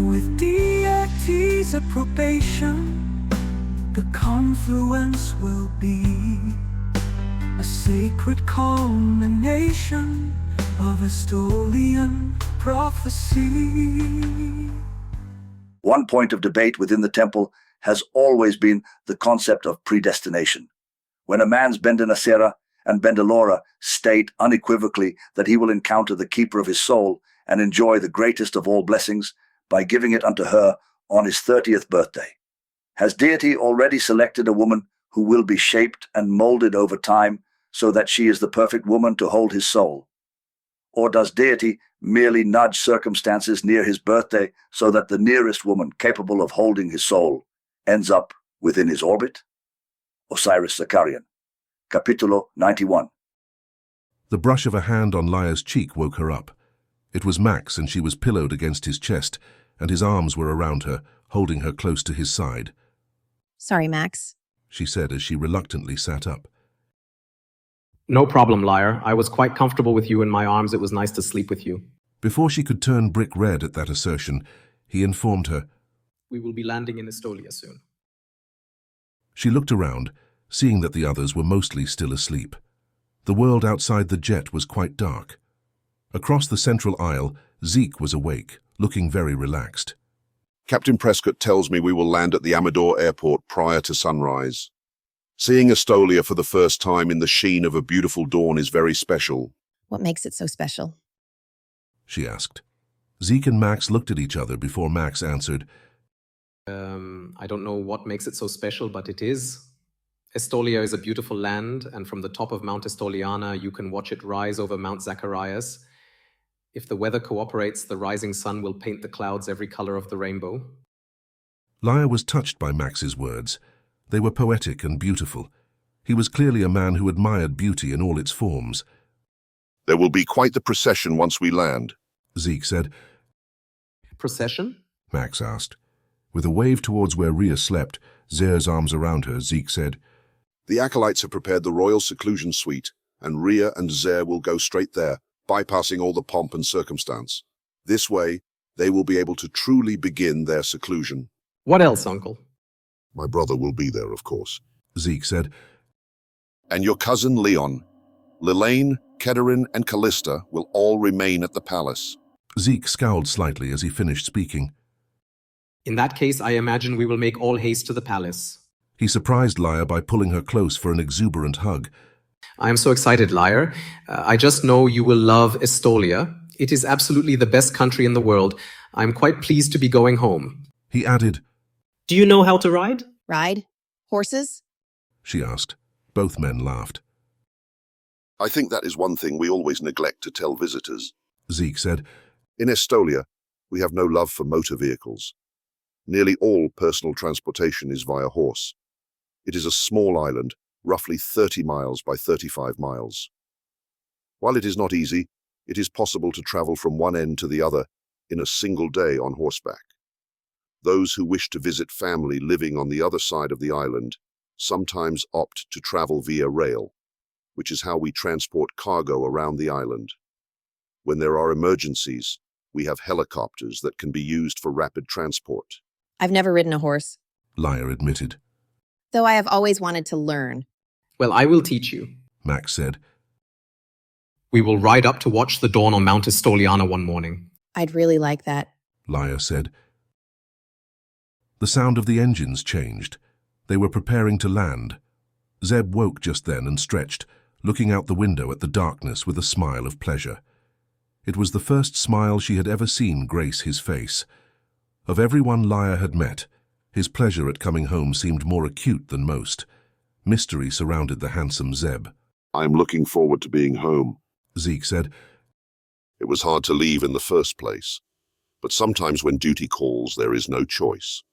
With Deity's approbation, the Confluence will be a sacred culmination of Estolian prophecy. One point of debate within the temple has always been the concept of predestination. When a man's Bendenacera and Bendelora state unequivocally that he will encounter the keeper of his soul and enjoy the greatest of all blessings by giving it unto her on his 30th birthday. Has Deity already selected a woman who will be shaped and molded over time so that she is the perfect woman to hold his soul? Or does Deity merely nudge circumstances near his birthday so that the nearest woman capable of holding his soul ends up within his orbit? Osiris Zakarian, Capitulo 91. The brush of a hand on Lia's cheek woke her up. It was Max, and she was pillowed against his chest, and his arms were around her, holding her close to his side. Sorry, Max, she said as she reluctantly sat up. No problem, Liar. I was quite comfortable with you in my arms. It was nice to sleep with you. Before she could turn brick red at that assertion, he informed her. We will be landing in Estolia soon. She looked around, seeing that the others were mostly still asleep. The world outside the jet was quite dark. Across the central aisle, Zeke was awake, looking very relaxed. Captain Prescott tells me we will land at the Amador airport prior to sunrise. Seeing Estolia for the first time in the sheen of a beautiful dawn is very special. What makes it so special? She asked. Zeke and Max looked at each other before Max answered. I don't know what makes it so special, but it is. Estolia is a beautiful land, and from the top of Mount Estoliana, you can watch it rise over Mount Zacharias. If the weather cooperates, the rising sun will paint the clouds every color of the rainbow. Lia was touched by Max's words. They were poetic and beautiful. He was clearly a man who admired beauty in all its forms. There will be quite the procession once we land, Zeke said. Procession? Max asked. With a wave towards where Rhea slept, Zer's arms around her, Zeke said, The acolytes have prepared the royal seclusion suite, and Rhea and Zer will go straight there, bypassing all the pomp and circumstance. This way, they will be able to truly begin their seclusion. What else, Uncle? My brother will be there, of course, Zeke said. And your cousin Leon. Lilane, Keterin, and Callista will all remain at the palace. Zeke scowled slightly as he finished speaking. In that case, I imagine we will make all haste to the palace. He surprised Lia by pulling her close for an exuberant hug. I am so excited, Liar. I just know you will love Estolia. It is absolutely the best country in the world. I'm quite pleased to be going home. He added, Do you know how to ride? Ride? Horses? She asked. Both men laughed. I think that is one thing we always neglect to tell visitors, Zeke said. In Estolia, we have no love for motor vehicles. Nearly all personal transportation is via horse. It is a small island, roughly 30 miles by 35 miles. While it is not easy, it is possible to travel from one end to the other in a single day on horseback. Those who wish to visit family living on the other side of the island sometimes opt to travel via rail, which is how we transport cargo around the island. When there are emergencies, we have helicopters that can be used for rapid transport. I've never ridden a horse, Lia admitted. though I have always wanted to learn. Well, I will teach you. Max said. We will ride up to watch the dawn on Mount Estoliana one morning. I'd really like that. Lia said. The sound of the engines changed. They were preparing to land. Zeb woke just then and stretched, looking out the window at the darkness with a smile of pleasure. It was the first smile she had ever seen grace his face. Of everyone Lia had met, his pleasure at coming home seemed more acute than most. Mystery surrounded the handsome Zeb. I am looking forward to being home, Zeke said. It was hard to leave in the first place, but sometimes when duty calls, there is no choice.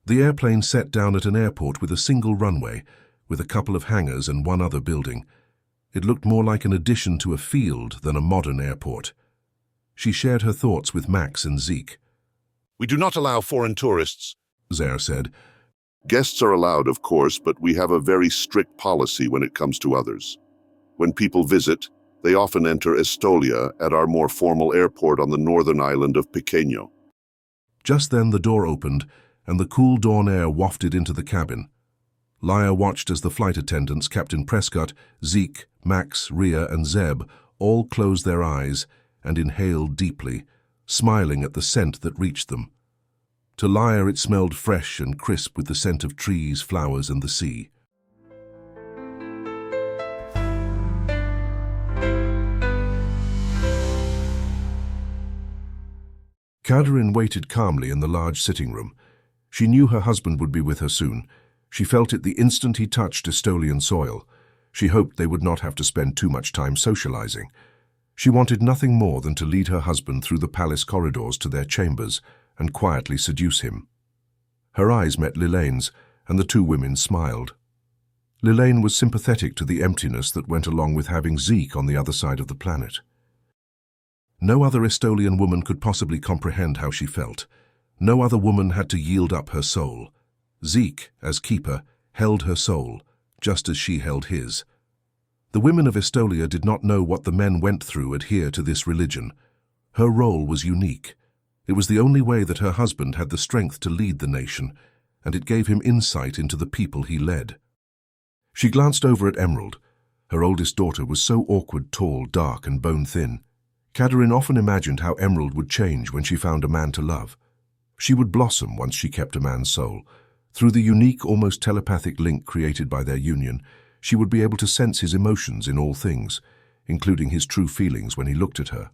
The airplane set down at an airport with a single runway, with a couple of hangars and one other building. It looked more like an addition to a field than a modern airport. She shared her thoughts with Max and Zeke. We do not allow foreign tourists. Zer said. Guests are allowed, of course, but we have a very strict policy when it comes to others. When people visit, they often enter Estolia at our more formal airport on the northern island of Pequeño. Just then the door opened, and the cool dawn air wafted into the cabin. Laya watched as the flight attendants, Captain Prescott, Zeke, Max, Rhea, and Zeb, all closed their eyes and inhaled deeply, smiling at the scent that reached them. To Laya it smelled fresh and crisp with the scent of trees, flowers, and the sea. Katerin waited calmly in the large sitting room. She knew her husband would be with her soon. She felt it the instant he touched Estolian soil. She hoped they would not have to spend too much time socializing. She wanted nothing more than to lead her husband through the palace corridors to their chambers and quietly seduce him. Her eyes met Lilane's, and the two women smiled. Lilane was sympathetic to the emptiness that went along with having Zeke on the other side of the planet. No other Estolian woman could possibly comprehend how she felt. No other woman had to yield up her soul. Zeke, as keeper, held her soul, just as she held his. The women of Estolia did not know what the men went through adhere to this religion. Her role was unique. It was the only way that her husband had the strength to lead the nation, and it gave him insight into the people he led. She glanced over at Emerald. Her oldest daughter was so awkward, tall, dark, and bone-thin. Katerin often imagined how Emerald would change when she found a man to love. She would blossom once she kept a man's soul. Through the unique, almost telepathic link created by their union, she would be able to sense his emotions in all things, including his true feelings when he looked at her.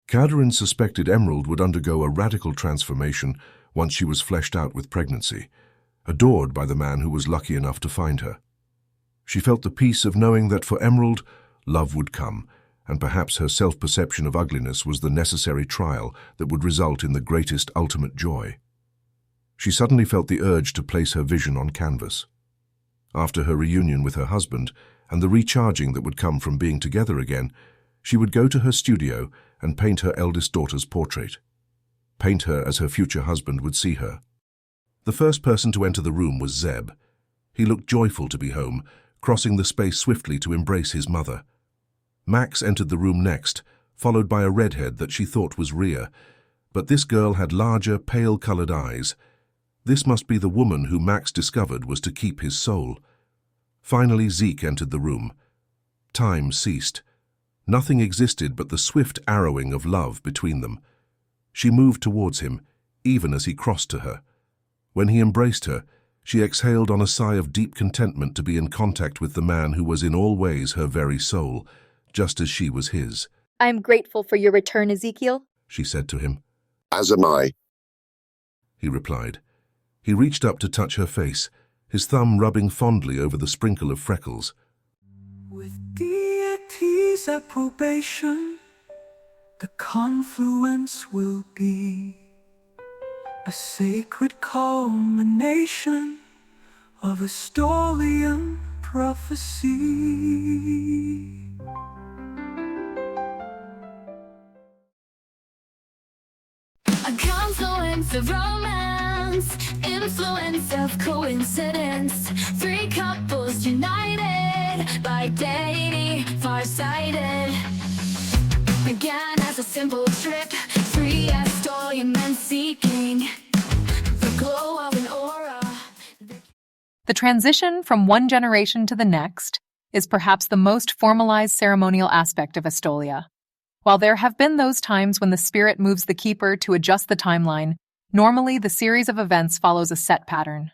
Katerin suspected Emerald would undergo a radical transformation once she was fleshed out with pregnancy, adored by the man who was lucky enough to find her. She felt the peace of knowing that for Emerald, love would come, and perhaps her self-perception of ugliness was the necessary trial that would result in the greatest ultimate joy. She suddenly felt the urge to place her vision on canvas. After her reunion with her husband and the recharging that would come from being together again, she would go to her studio and paint her eldest daughter's portrait. Paint her as her future husband would see her. The first person to enter the room was Zeb. He looked joyful to be home, crossing the space swiftly to embrace his mother. Max entered the room next, followed by a redhead that she thought was Rhea, but this girl had larger, pale-colored eyes. This must be the woman who Max discovered was to keep his soul. Finally, Zeke entered the room. Time ceased. Nothing existed but the swift arrowing of love between them. She moved towards him, even as he crossed to her. When he embraced her, she exhaled on a sigh of deep contentment to be in contact with the man who was in all ways her very soul, just as she was his. "I am grateful for your return, Ezekiel," she said to him. As am I. He replied. He reached up to touch her face, his thumb rubbing fondly over the sprinkle of freckles. With Deity's approbation, the Confluence will be a sacred culmination of Estolian prophecy. A confluence of romance, influence of coincidence. Three couples united by deity, far-sighted. Began as a simple trip, three Estolian men seeking the glow of an aura. The transition from one generation to the next is perhaps the most formalized ceremonial aspect of Estolia. While there have been those times when the spirit moves the keeper to adjust the timeline, normally the series of events follows a set pattern.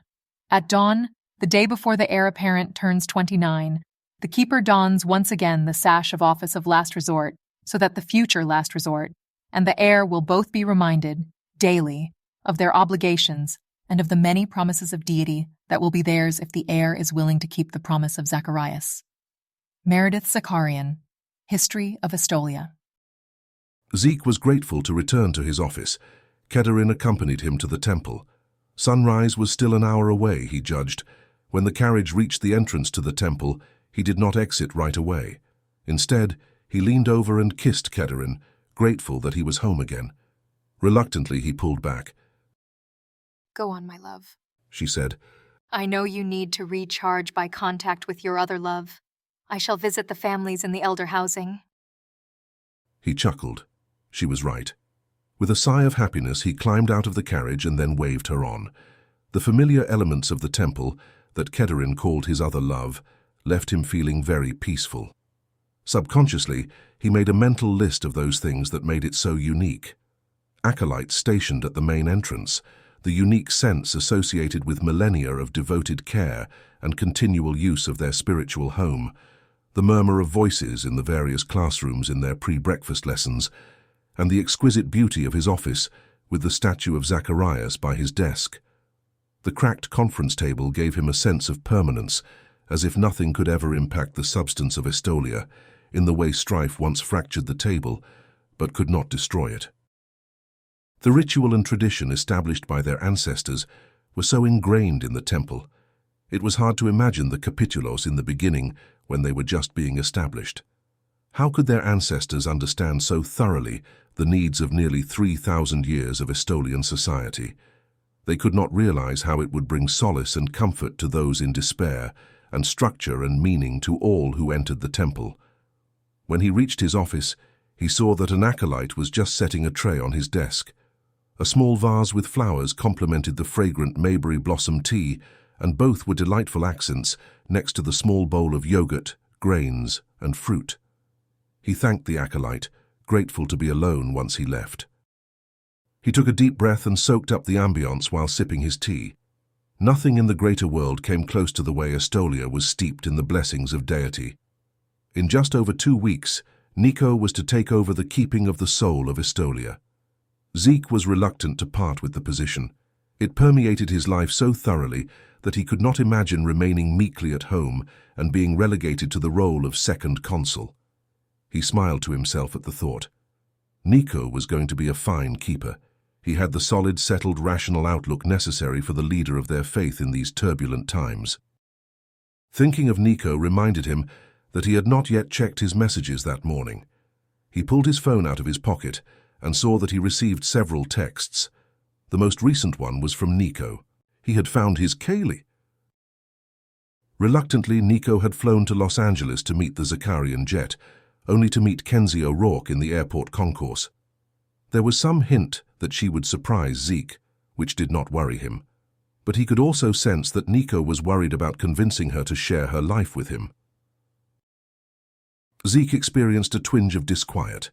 At dawn, the day before the heir apparent turns 29, the keeper dons once again the sash of office of last resort, so that the future last resort and the heir will both be reminded, daily, of their obligations and of the many promises of deity that will be theirs if the heir is willing to keep the promise of Zacharias. Meredith Zakarian, History of Estolia. Zeke was grateful to return to his office. Katerin accompanied him to the temple. Sunrise was still an hour away, he judged. When the carriage reached the entrance to the temple, he did not exit right away. Instead, he leaned over and kissed Katerin, grateful that he was home again. Reluctantly, he pulled back. Go on, my love. She said. I know you need to recharge by contact with your other love. I shall visit the families in the elder housing. He chuckled. She was right. With a sigh of happiness, he climbed out of the carriage and then waved her on. The familiar elements of the temple, that Kedarin called his other love, left him feeling very peaceful. Subconsciously, he made a mental list of those things that made it so unique. Acolytes stationed at the main entrance, the unique sense associated with millennia of devoted care and continual use of their spiritual home, the murmur of voices in the various classrooms in their pre-breakfast lessons, and the exquisite beauty of his office with the statue of Zacharias by his desk. The cracked conference table gave him a sense of permanence, as if nothing could ever impact the substance of Estolia, in the way strife once fractured the table, but could not destroy it. The ritual and tradition established by their ancestors were so ingrained in the temple. It was hard to imagine the capitulos in the beginning when they were just being established. How could their ancestors understand so thoroughly the needs of nearly 3,000 years of Estolian society? They could not realize how it would bring solace and comfort to those in despair, and structure and meaning to all who entered the temple. When he reached his office, he saw that an acolyte was just setting a tray on his desk. A small vase with flowers complemented the fragrant Mayberry blossom tea, and both were delightful accents next to the small bowl of yogurt, grains, and fruit. He thanked the acolyte, grateful to be alone once he left. He took a deep breath and soaked up the ambience while sipping his tea. Nothing in the greater world came close to the way Estolia was steeped in the blessings of Deity. In just over 2 weeks, Nico was to take over the keeping of the soul of Estolia. Zeke was reluctant to part with the position. It permeated his life so thoroughly that he could not imagine remaining meekly at home and being relegated to the role of second consul. He smiled to himself at the thought. Nico was going to be a fine keeper. He had the solid, settled, rational outlook necessary for the leader of their faith in these turbulent times. Thinking of Nico reminded him that he had not yet checked his messages that morning. He pulled his phone out of his pocket and saw that he received several texts. The most recent one was from Nico. He had found his Kaylee. Reluctantly, Nico had flown to Los Angeles to meet the Zakarian jet, only to meet Kenzie O'Rourke in the airport concourse. There was some hint that she would surprise Zeke, which did not worry him. But he could also sense that Nico was worried about convincing her to share her life with him. Zeke experienced a twinge of disquiet.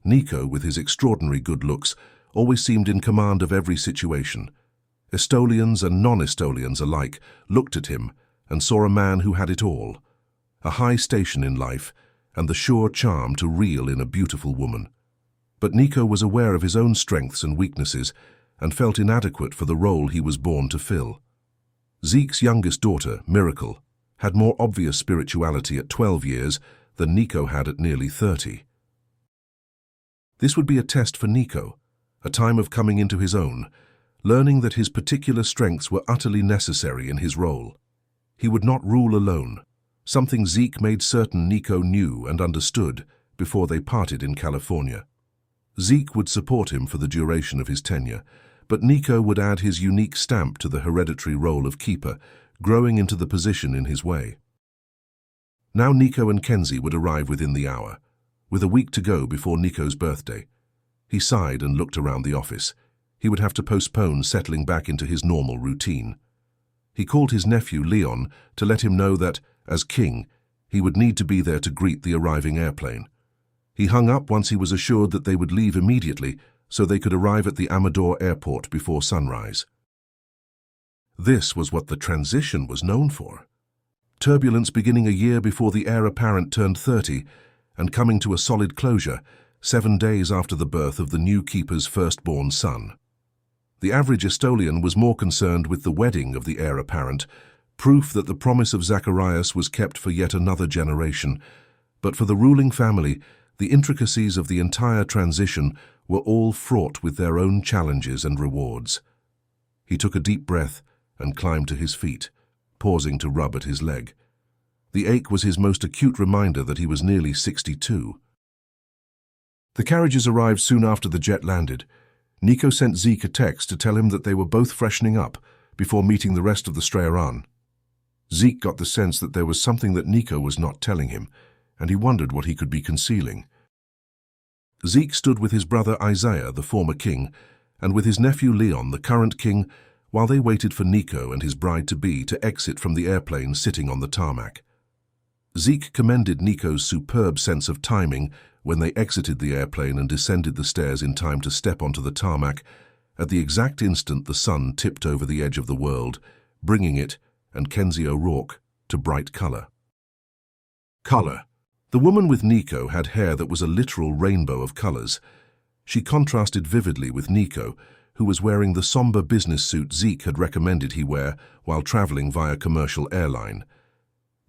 Nico, with his extraordinary good looks, always seemed in command of every situation. Estolians and non-Estolians alike looked at him and saw a man who had it all, a high station in life and the sure charm to reel in a beautiful woman. But Nico was aware of his own strengths and weaknesses and felt inadequate for the role he was born to fill. Zeke's youngest daughter, Miracle, had more obvious spirituality at 12 years than Nico had at nearly 30. This would be a test for Nico, a time of coming into his own, learning that his particular strengths were utterly necessary in his role. He would not rule alone, something Zeke made certain Nico knew and understood before they parted in California. Zeke would support him for the duration of his tenure, but Nico would add his unique stamp to the hereditary role of keeper, growing into the position in his way. Now Nico and Kenzie would arrive within the hour, with a week to go before Nico's birthday. He sighed and looked around the office. He would have to postpone settling back into his normal routine. He called his nephew Leon to let him know that, as king, he would need to be there to greet the arriving airplane. He hung up once he was assured that they would leave immediately so they could arrive at the Amador airport before sunrise. This was what the transition was known for. Turbulence beginning a year before the heir apparent turned 30 and coming to a solid closure 7 days after the birth of the new keeper's firstborn son. The average Estolian was more concerned with the wedding of the heir apparent, proof that the promise of Zacharias was kept for yet another generation, but for the ruling family, the intricacies of the entire transition were all fraught with their own challenges and rewards. He took a deep breath and climbed to his feet, pausing to rub at his leg. The ache was his most acute reminder that he was nearly 62. The carriages arrived soon after the jet landed. Nico sent Zeke a text to tell him that they were both freshening up before meeting the rest of the Straeran. Zeke got the sense that there was something that Nico was not telling him, and he wondered what he could be concealing. Zeke stood with his brother Isaiah, the former king, and with his nephew Leon, the current king, while they waited for Nico and his bride-to-be to exit from the airplane sitting on the tarmac. Zeke commended Nico's superb sense of timing when they exited the airplane and descended the stairs in time to step onto the tarmac at the exact instant the sun tipped over the edge of the world, bringing it, and Kenzie O'Rourke, to bright color. Color. The woman with Nico had hair that was a literal rainbow of colors. She contrasted vividly with Nico, who was wearing the somber business suit Zeke had recommended he wear while traveling via commercial airline.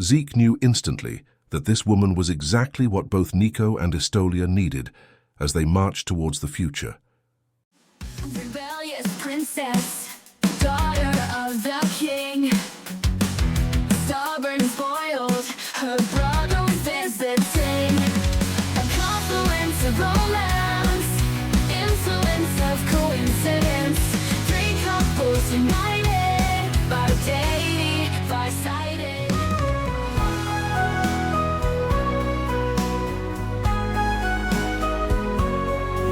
Zeke knew instantly that this woman was exactly what both Nico and Estolia needed as they marched towards the future. Rebellious princess, daughter of the king, stubborn, spoiled, her brother visiting. A confluence of romance, influence of coincidence. Three couples united by Deity, by-sided.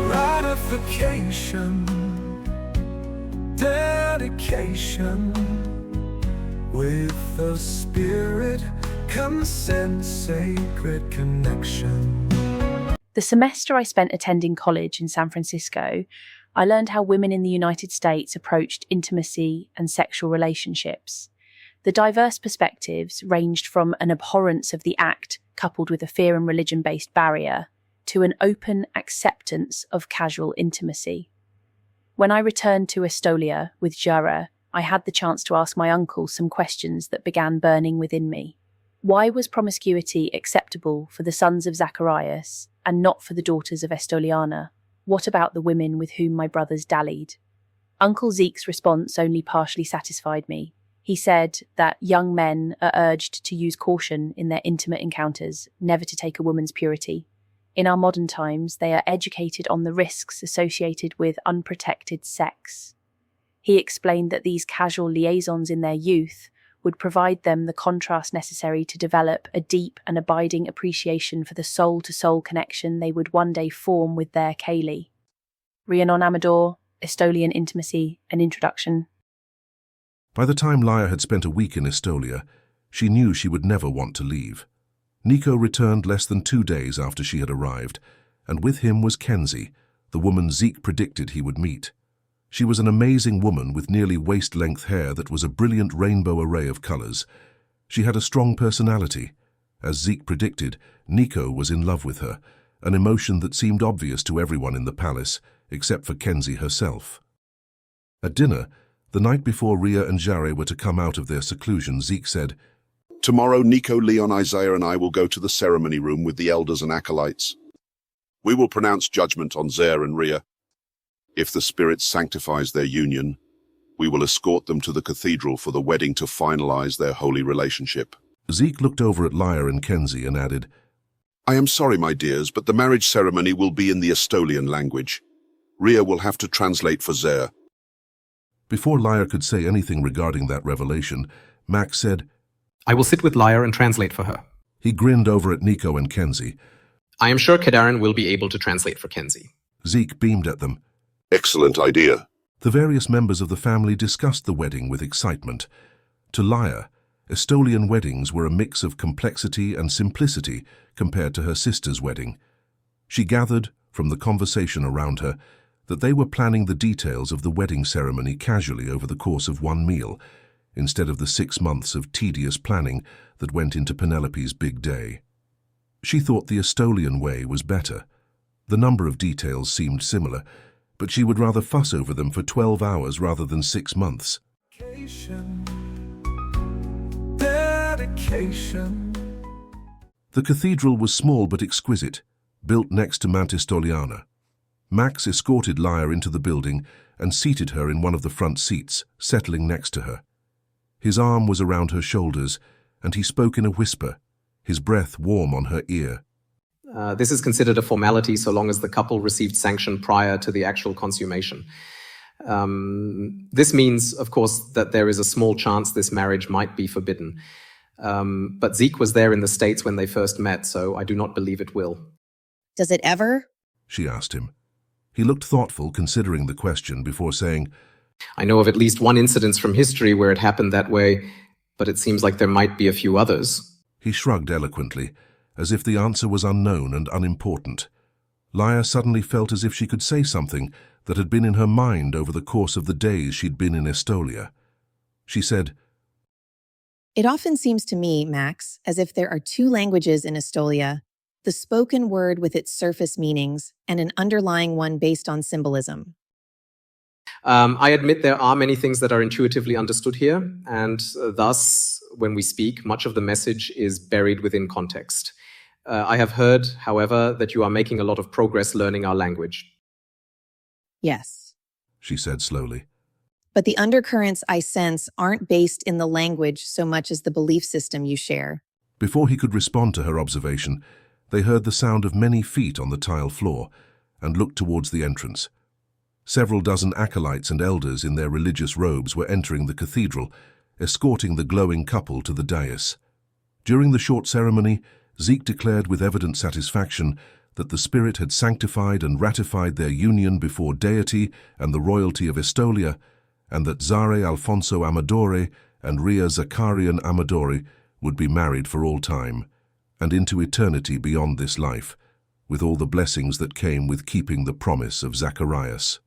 Ratification, dedication, with the spirit, consent, sacred connection. The semester I spent attending college in San Francisco, I learned how women in the United States approached intimacy and sexual relationships. The diverse perspectives ranged from an abhorrence of the act coupled with a fear and religion-based barrier to an open acceptance of casual intimacy. When I returned to Estolia with Jara, I had the chance to ask my uncle some questions that began burning within me. Why was promiscuity acceptable for the sons of Zacharias and not for the daughters of Estoliana? What about the women with whom my brothers dallied? Uncle Zeke's response only partially satisfied me. He said that young men are urged to use caution in their intimate encounters, never to take a woman's purity. In our modern times, they are educated on the risks associated with unprotected sex. He explained that these casual liaisons in their youth would provide them the contrast necessary to develop a deep and abiding appreciation for the soul-to-soul connection they would one day form with their Kaylee. Rhiannon Amador, Estolian Intimacy, an Introduction. By the time Lyra had spent a week in Estolia, she knew she would never want to leave. Nico returned less than 2 days after she had arrived, and with him was Kenzie, the woman Zeke predicted he would meet. She was an amazing woman with nearly waist-length hair that was a brilliant rainbow array of colors. She had a strong personality. As Zeke predicted, Nico was in love with her, an emotion that seemed obvious to everyone in the palace, except for Kenzie herself. At dinner, the night before Rhea and Jare were to come out of their seclusion, Zeke said, Tomorrow, Nico, Leon, Isaiah, and I will go to the ceremony room with the elders and acolytes. We will pronounce judgment on Zer and Rhea. If the Spirit sanctifies their union, we will escort them to the cathedral for the wedding to finalize their holy relationship. Zeke looked over at Lyra and Kenzie and added, I am sorry, my dears, but the marriage ceremony will be in the Estolian language. Rhea will have to translate for Zer. Before Lyra could say anything regarding that revelation, Max said, I will sit with Lyra and translate for her. He grinned over at Nico and Kenzie. I am sure Kedarin will be able to translate for Kenzie. Zeke beamed at them. Excellent idea. The various members of the family discussed the wedding with excitement. To Lyra, Estolian weddings were a mix of complexity and simplicity compared to her sister's wedding. She gathered, from the conversation around her, that they were planning the details of the wedding ceremony casually over the course of one meal, instead of the 6 months of tedious planning that went into Penelope's big day. She thought the Estolian way was better. The number of details seemed similar, but she would rather fuss over them for 12 hours rather than 6 months. Dedication. The cathedral was small but exquisite, built next to Mount Estoliana. Max escorted Lyra into the building and seated her in one of the front seats, settling next to her. His arm was around her shoulders, and he spoke in a whisper, his breath warm on her ear. This is considered a formality so long as the couple received sanction prior to the actual consummation. This means, of course, that there is a small chance this marriage might be forbidden. But Zeke was there in the States when they first met, so I do not believe it will. Does it ever? She asked him. He looked thoughtful, considering the question, before saying, I know of at least one incident from history where it happened that way, but it seems like there might be a few others. He shrugged eloquently, as if the answer was unknown and unimportant. Laia suddenly felt as if she could say something that had been in her mind over the course of the days she'd been in Estolia. She said, It often seems to me, Max, as if there are two languages in Estolia, the spoken word with its surface meanings and an underlying one based on symbolism. I admit there are many things that are intuitively understood here, and thus, when we speak, much of the message is buried within context. I have heard, however, that you are making a lot of progress learning our language. Yes. she said slowly. But the undercurrents I sense aren't based in the language so much as the belief system you share. Before he could respond to her observation, they heard the sound of many feet on the tile floor and looked towards the entrance. Several dozen acolytes and elders in their religious robes were entering the cathedral, escorting the glowing couple to the dais. During the short ceremony, Zeke declared with evident satisfaction that the spirit had sanctified and ratified their union before Deity and the royalty of Estolia, and that Zare Alfonso Amadore and Ria Zakarian Amadore would be married for all time, and into eternity beyond this life, with all the blessings that came with keeping the promise of Zacharias.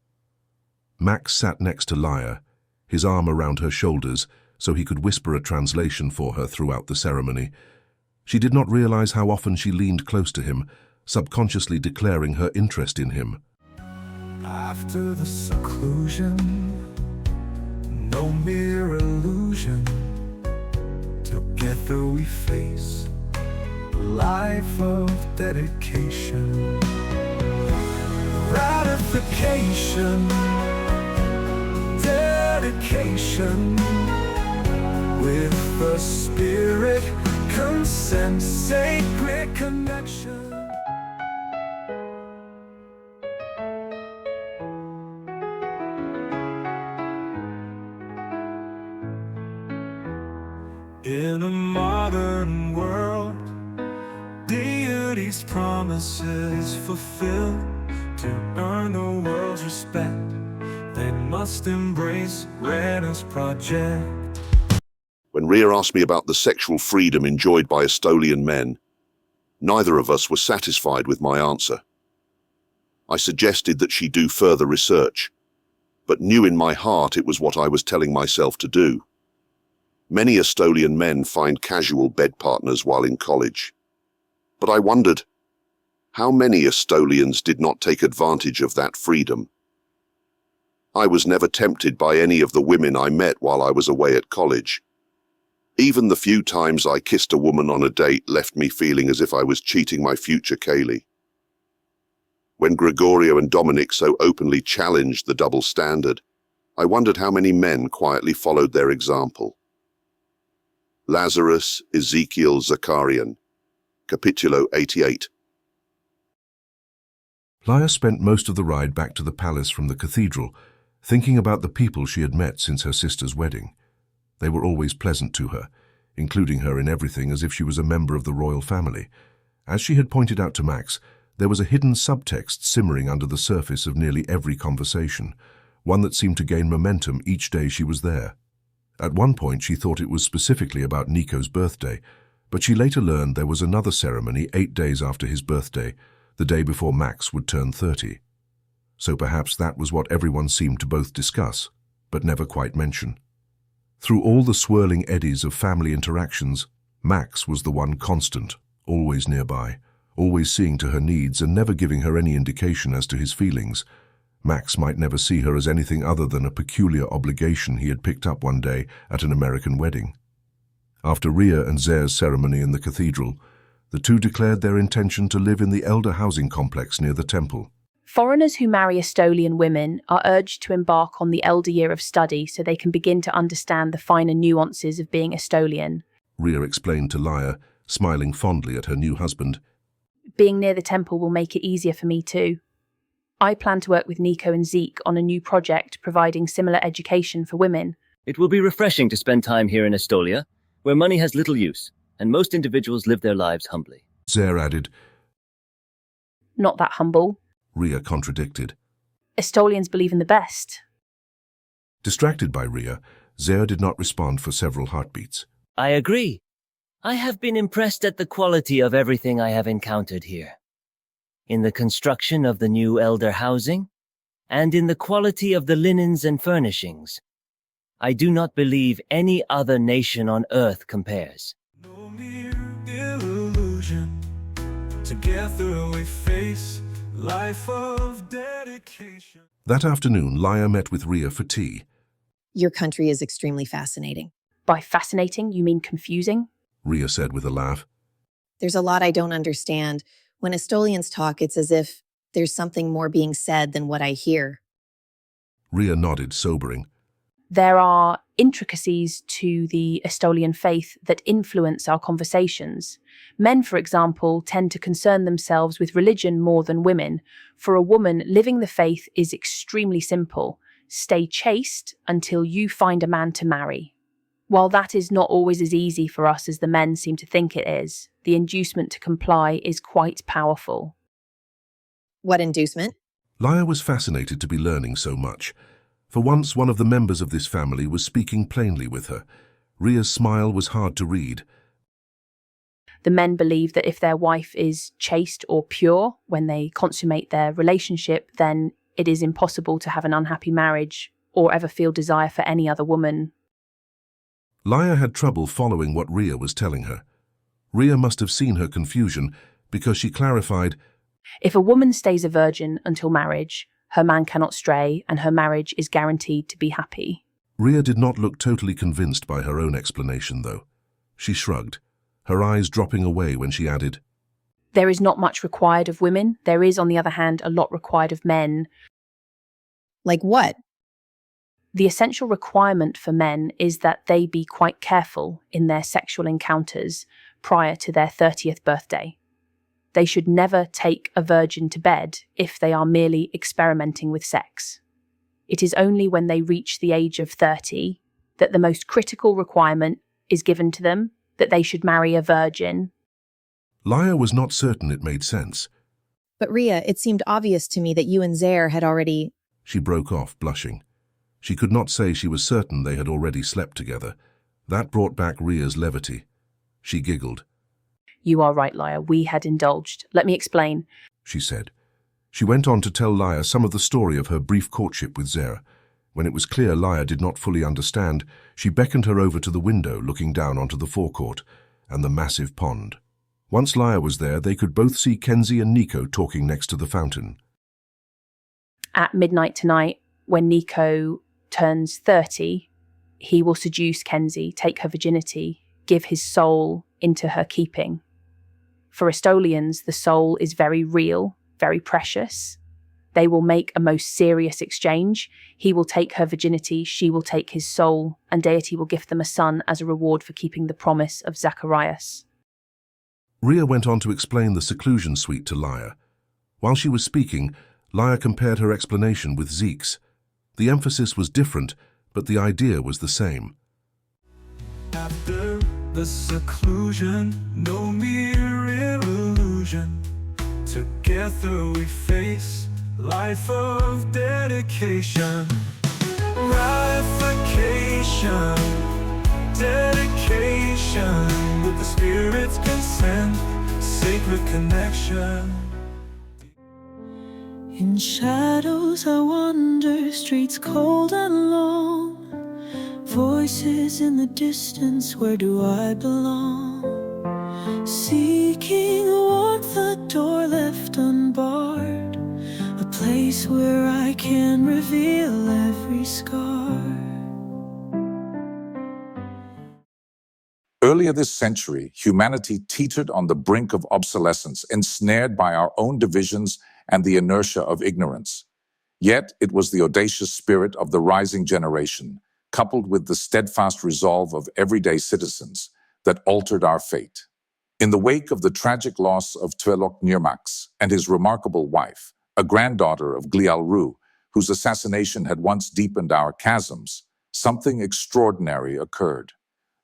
Max sat next to Laia, his arm around her shoulders, so he could whisper a translation for her throughout the ceremony. She did not realize how often she leaned close to him, subconsciously declaring her interest in him. After the seclusion, no mere illusion, together we face a life of dedication, ratification, dedication, with the spirit, consent, sacred connection. In a modern world, Deity's promises fulfilled. To earn the world's respect, they must embrace Rena's project. When Ria asked me about the sexual freedom enjoyed by Estolian men, neither of us were satisfied with my answer. I suggested that she do further research, but knew in my heart it was what I was telling myself to do. Many Estolian men find casual bed partners while in college. But I wondered, how many Estolians did not take advantage of that freedom? I was never tempted by any of the women I met while I was away at college. Even the few times I kissed a woman on a date left me feeling as if I was cheating my future Kaylee. When Gregorio and Dominic so openly challenged the double standard, I wondered how many men quietly followed their example. Lazarus Ezekiel Zakarian, Capitulo 88. Laia spent most of the ride back to the palace from the cathedral, thinking about the people she had met since her sister's wedding. They were always pleasant to her, including her in everything as if she was a member of the royal family. As she had pointed out to Max, there was a hidden subtext simmering under the surface of nearly every conversation, one that seemed to gain momentum each day she was there. At one point she thought it was specifically about Nico's birthday, but she later learned there was another ceremony 8 days after his birthday, the day before Max would turn 30. So perhaps that was what everyone seemed to both discuss, but never quite mention. Through all the swirling eddies of family interactions, Max was the one constant, always nearby, always seeing to her needs and never giving her any indication as to his feelings. Max might never see her as anything other than a peculiar obligation he had picked up one day at an American wedding. After Ria and Zare's ceremony in the cathedral, the two declared their intention to live in the elder housing complex near the temple. Foreigners who marry Estolian women are urged to embark on the elder year of study so they can begin to understand the finer nuances of being Estolian. Ria explained to Laia, smiling fondly at her new husband. Being near the temple will make it easier for me too. I plan to work with Nico and Zeke on a new project providing similar education for women. It will be refreshing to spend time here in Estolia, where money has little use, and most individuals live their lives humbly. Zer added. Not that humble. Ria contradicted. Estolians believe in the best. Distracted by Ria, Zer did not respond for several heartbeats. I agree. I have been impressed at the quality of everything I have encountered here. In the construction of the new elder housing, and in the quality of the linens and furnishings. I do not believe any other nation on earth compares. No mere illusion. Together we face life of dedication. That afternoon, Laya met with Ria for tea. Your country is extremely fascinating. By fascinating, you mean confusing? Ria said with a laugh. There's a lot I don't understand. When Estolians talk, it's as if there's something more being said than what I hear. Ria nodded, sobering. There are intricacies to the Estolian faith that influence our conversations. Men, for example, tend to concern themselves with religion more than women. For a woman, living the faith is extremely simple. Stay chaste until you find a man to marry. While that is not always as easy for us as the men seem to think it is, the inducement to comply is quite powerful. What inducement? Laya was fascinated to be learning so much. For once, one of the members of this family was speaking plainly with her. Ria's smile was hard to read. The men believe that if their wife is chaste or pure when they consummate their relationship, then it is impossible to have an unhappy marriage or ever feel desire for any other woman. Laya had trouble following what Ria was telling her. Ria must have seen her confusion because she clarified, If a woman stays a virgin until marriage, her man cannot stray and her marriage is guaranteed to be happy. Ria did not look totally convinced by her own explanation, though. She shrugged, her eyes dropping away when she added, There is not much required of women. There is, on the other hand, a lot required of men. Like what? The essential requirement for men is that they be quite careful in their sexual encounters prior to their 30th birthday. They should never take a virgin to bed if they are merely experimenting with sex. It is only when they reach the age of 30 that the most critical requirement is given to them, that they should marry a virgin. Laya was not certain it made sense. But Ria, it seemed obvious to me that you and Zer had already... She broke off, blushing. She could not say she was certain they had already slept together. That brought back Ria's levity. She giggled. You are right, Laya. We had indulged. Let me explain, she said. She went on to tell Laya some of the story of her brief courtship with Zer. When it was clear Laya did not fully understand, she beckoned her over to the window looking down onto the forecourt and the massive pond. Once Laya was there, they could both see Kenzie and Nico talking next to the fountain. At midnight tonight, when Nico turns 30, he will seduce Kenzie, take her virginity, give his soul into her keeping. For Estolians, the soul is very real, very precious. They will make a most serious exchange. He will take her virginity, she will take his soul, and Deity will give them a son as a reward for keeping the promise of Zacharias. Ria went on to explain the seclusion suite to Laya. While she was speaking, Laya compared her explanation with Zeke's. The emphasis was different, but the idea was the same. After the seclusion, no mere illusion. Together we face life of dedication. Ratification, dedication, with the spirit's consent, sacred connection. In shadows I wander, streets cold and long. Voices in the distance, where do I belong? Seeking warmth, a door left unbarred, a place where I can reveal every scar. Earlier this century, humanity teetered on the brink of obsolescence, ensnared by our own divisions and the inertia of ignorance. Yet it was the audacious spirit of the rising generation, coupled with the steadfast resolve of everyday citizens, that altered our fate. In the wake of the tragic loss of Tvelok Nirmax and his remarkable wife, a granddaughter of Glialru, whose assassination had once deepened our chasms, something extraordinary occurred.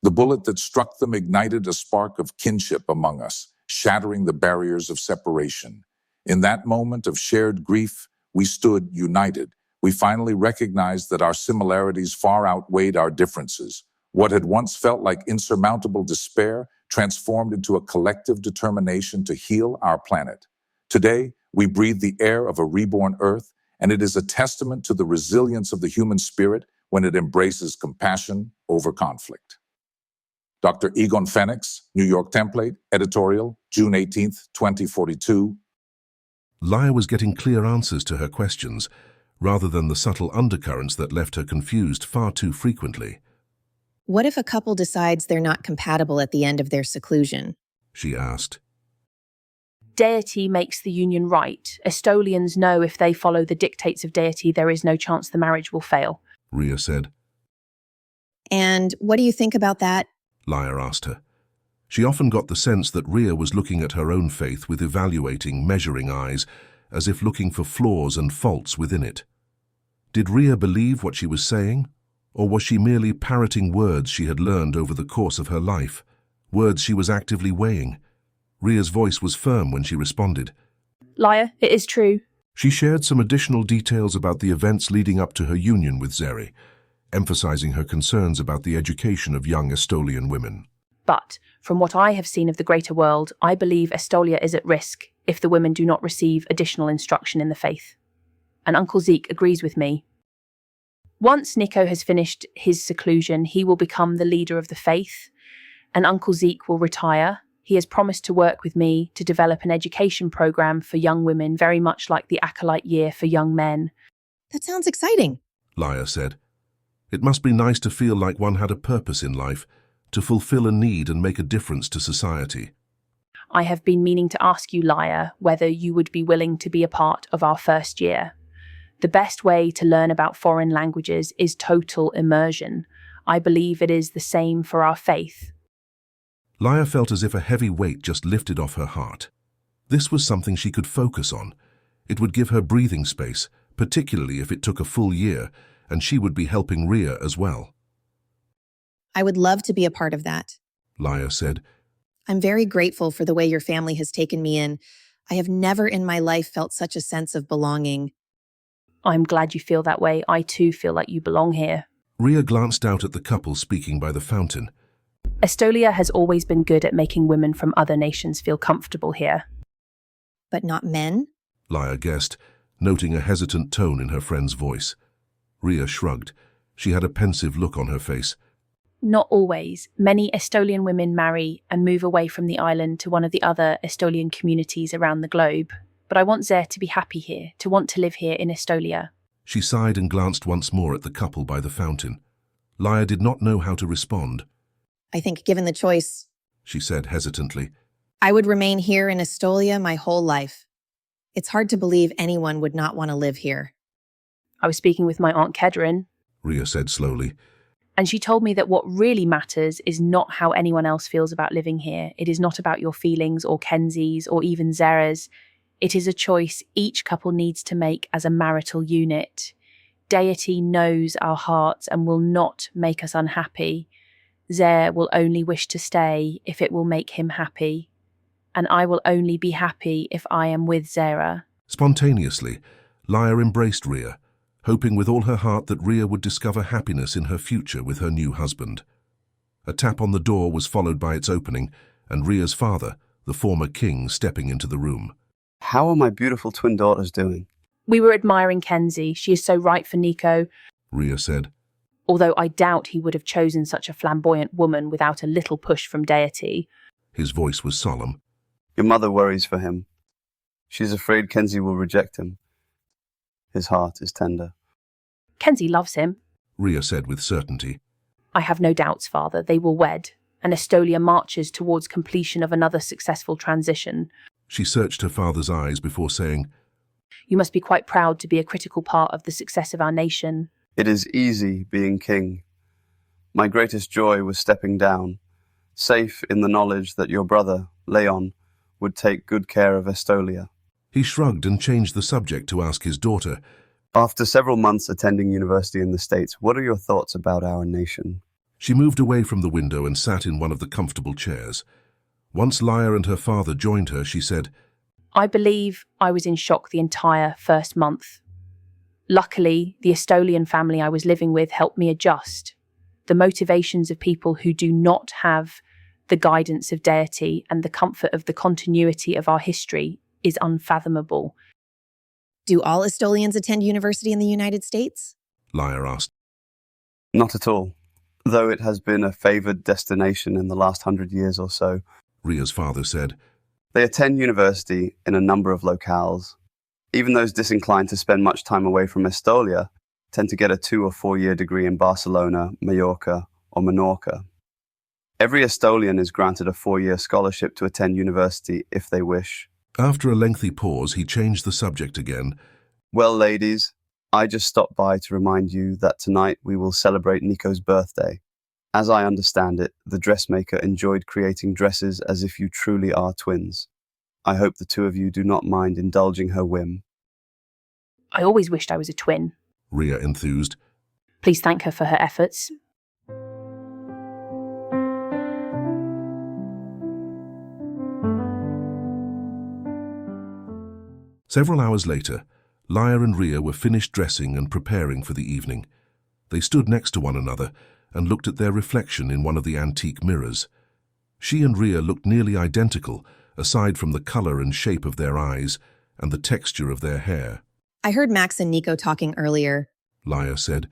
The bullet that struck them ignited a spark of kinship among us, shattering the barriers of separation. In that moment of shared grief, we stood united. We finally recognized that our similarities far outweighed our differences. What had once felt like insurmountable despair transformed into a collective determination to heal our planet. Today, we breathe the air of a reborn Earth, and it is a testament to the resilience of the human spirit when it embraces compassion over conflict. Dr. Egon Phoenix, New York Template, editorial, June 18, 2042. Lyra was getting clear answers to her questions, rather than the subtle undercurrents that left her confused far too frequently. What if a couple decides they're not compatible at the end of their seclusion? She asked. Deity makes the union right. Estolians know if they follow the dictates of Deity, there is no chance the marriage will fail. Rhea said. And what do you think about that? Lyra asked her. She often got the sense that Rhea was looking at her own faith with evaluating, measuring eyes, as if looking for flaws and faults within it. Did Rhea believe what she was saying? Or was she merely parroting words she had learned over the course of her life, words she was actively weighing? Rhea's voice was firm when she responded. Lyra, it is true. She shared some additional details about the events leading up to her union with Zeri, emphasizing her concerns about the education of young Estolian women. But, from what I have seen of the greater world, I believe Estolia is at risk if the women do not receive additional instruction in the faith. And Uncle Zeke agrees with me. Once Nico has finished his seclusion, he will become the leader of the faith, and Uncle Zeke will retire. He has promised to work with me to develop an education program for young women, very much like the Acolyte Year for young men. That sounds exciting, Lyra said. It must be nice to feel like one had a purpose in life, to fulfill a need and make a difference to society. I have been meaning to ask you, Lyra, whether you would be willing to be a part of our first year. The best way to learn about foreign languages is total immersion. I believe it is the same for our faith. Lyra felt as if a heavy weight just lifted off her heart. This was something she could focus on. It would give her breathing space, particularly if it took a full year, and she would be helping Rhea as well. I would love to be a part of that, Lyra said. I'm very grateful for the way your family has taken me in. I have never in my life felt such a sense of belonging. I'm glad you feel that way. I too feel like you belong here. Rhea glanced out at the couple speaking by the fountain. Estolia has always been good at making women from other nations feel comfortable here. But not men? Lyra guessed, noting a hesitant tone in her friend's voice. Rhea shrugged. She had a pensive look on her face. Not always. Many Estolian women marry and move away from the island to one of the other Estolian communities around the globe. But I want Zer to be happy here, to want to live here in Estolia. She sighed and glanced once more at the couple by the fountain. Lyra did not know how to respond. I think given the choice, she said hesitantly, I would remain here in Estolia my whole life. It's hard to believe anyone would not want to live here. I was speaking with my Aunt Kedrin, Rhea said slowly, and she told me that what really matters is not how anyone else feels about living here. It is not about your feelings or Kenzie's or even Zera's. It is a choice each couple needs to make as a marital unit. Deity knows our hearts and will not make us unhappy. Zer will only wish to stay if it will make him happy. And I will only be happy if I am with Zera. Spontaneously, Lyra embraced Rhea, hoping with all her heart that Rhea would discover happiness in her future with her new husband. A tap on the door was followed by its opening, and Rhea's father, the former king, stepping into the room. How are my beautiful twin daughters doing? We were admiring Kenzie. She is so right for Nico, Rhea said. Although I doubt he would have chosen such a flamboyant woman without a little push from Deity. His voice was solemn. Your mother worries for him. She's afraid Kenzie will reject him. His heart is tender. Kenzie loves him, Rhea said with certainty. I have no doubts, father. They will wed, and Estolia marches towards completion of another successful transition. She searched her father's eyes before saying, You must be quite proud to be a critical part of the success of our nation. It is easy being king. My greatest joy was stepping down, safe in the knowledge that your brother Leon, would take good care of Estolia. He shrugged and changed the subject to ask his daughter, After several months attending university in the States, what are your thoughts about our nation? She moved away from the window and sat in one of the comfortable chairs. Once Lyra and her father joined her, she said, I believe I was in shock the entire first month. Luckily, the Estolian family I was living with helped me adjust. The motivations of people who do not have the guidance of Deity and the comfort of the continuity of our history is unfathomable. Do all Estolians attend university in the United States? Lyra asked. Not at all, though it has been a favoured destination in the last 100 years or so. Ria's father said. They attend university in a number of locales. Even those disinclined to spend much time away from Estolia tend to get a 2 or 4 year degree in Barcelona, Mallorca, or Menorca. Every Estolian is granted a 4-year scholarship to attend university if they wish. After a lengthy pause, he changed the subject again. Well, ladies, I just stopped by to remind you that tonight we will celebrate Nico's birthday. As I understand it, the dressmaker enjoyed creating dresses as if you truly are twins. I hope the two of you do not mind indulging her whim. I always wished I was a twin. Ria enthused. Please thank her for her efforts. Several hours later, Lyra and Ria were finished dressing and preparing for the evening. They stood next to one another and looked at their reflection in one of the antique mirrors. She and Ria looked nearly identical, aside from the color and shape of their eyes and the texture of their hair. I heard Max and Nico talking earlier. Lyra said.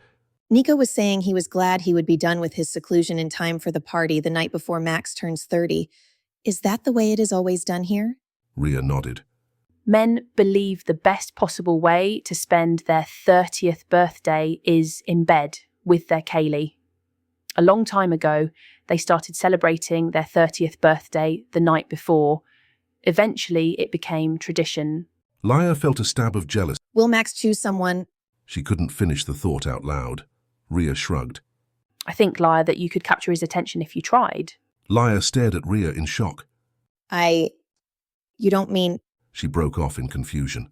Nico was saying he was glad he would be done with his seclusion in time for the party the night before Max turns 30. Is that the way it is always done here? Ria nodded. Men believe the best possible way to spend their 30th birthday is in bed with their Kaylee. A long time ago, they started celebrating their 30th birthday the night before. Eventually, it became tradition. Lyra felt a stab of jealousy. Will Max choose someone? She couldn't finish the thought out loud. Ria shrugged. I think, Lyra, that you could capture his attention if you tried. Lyra stared at Ria in shock. You don't mean... She broke off in confusion.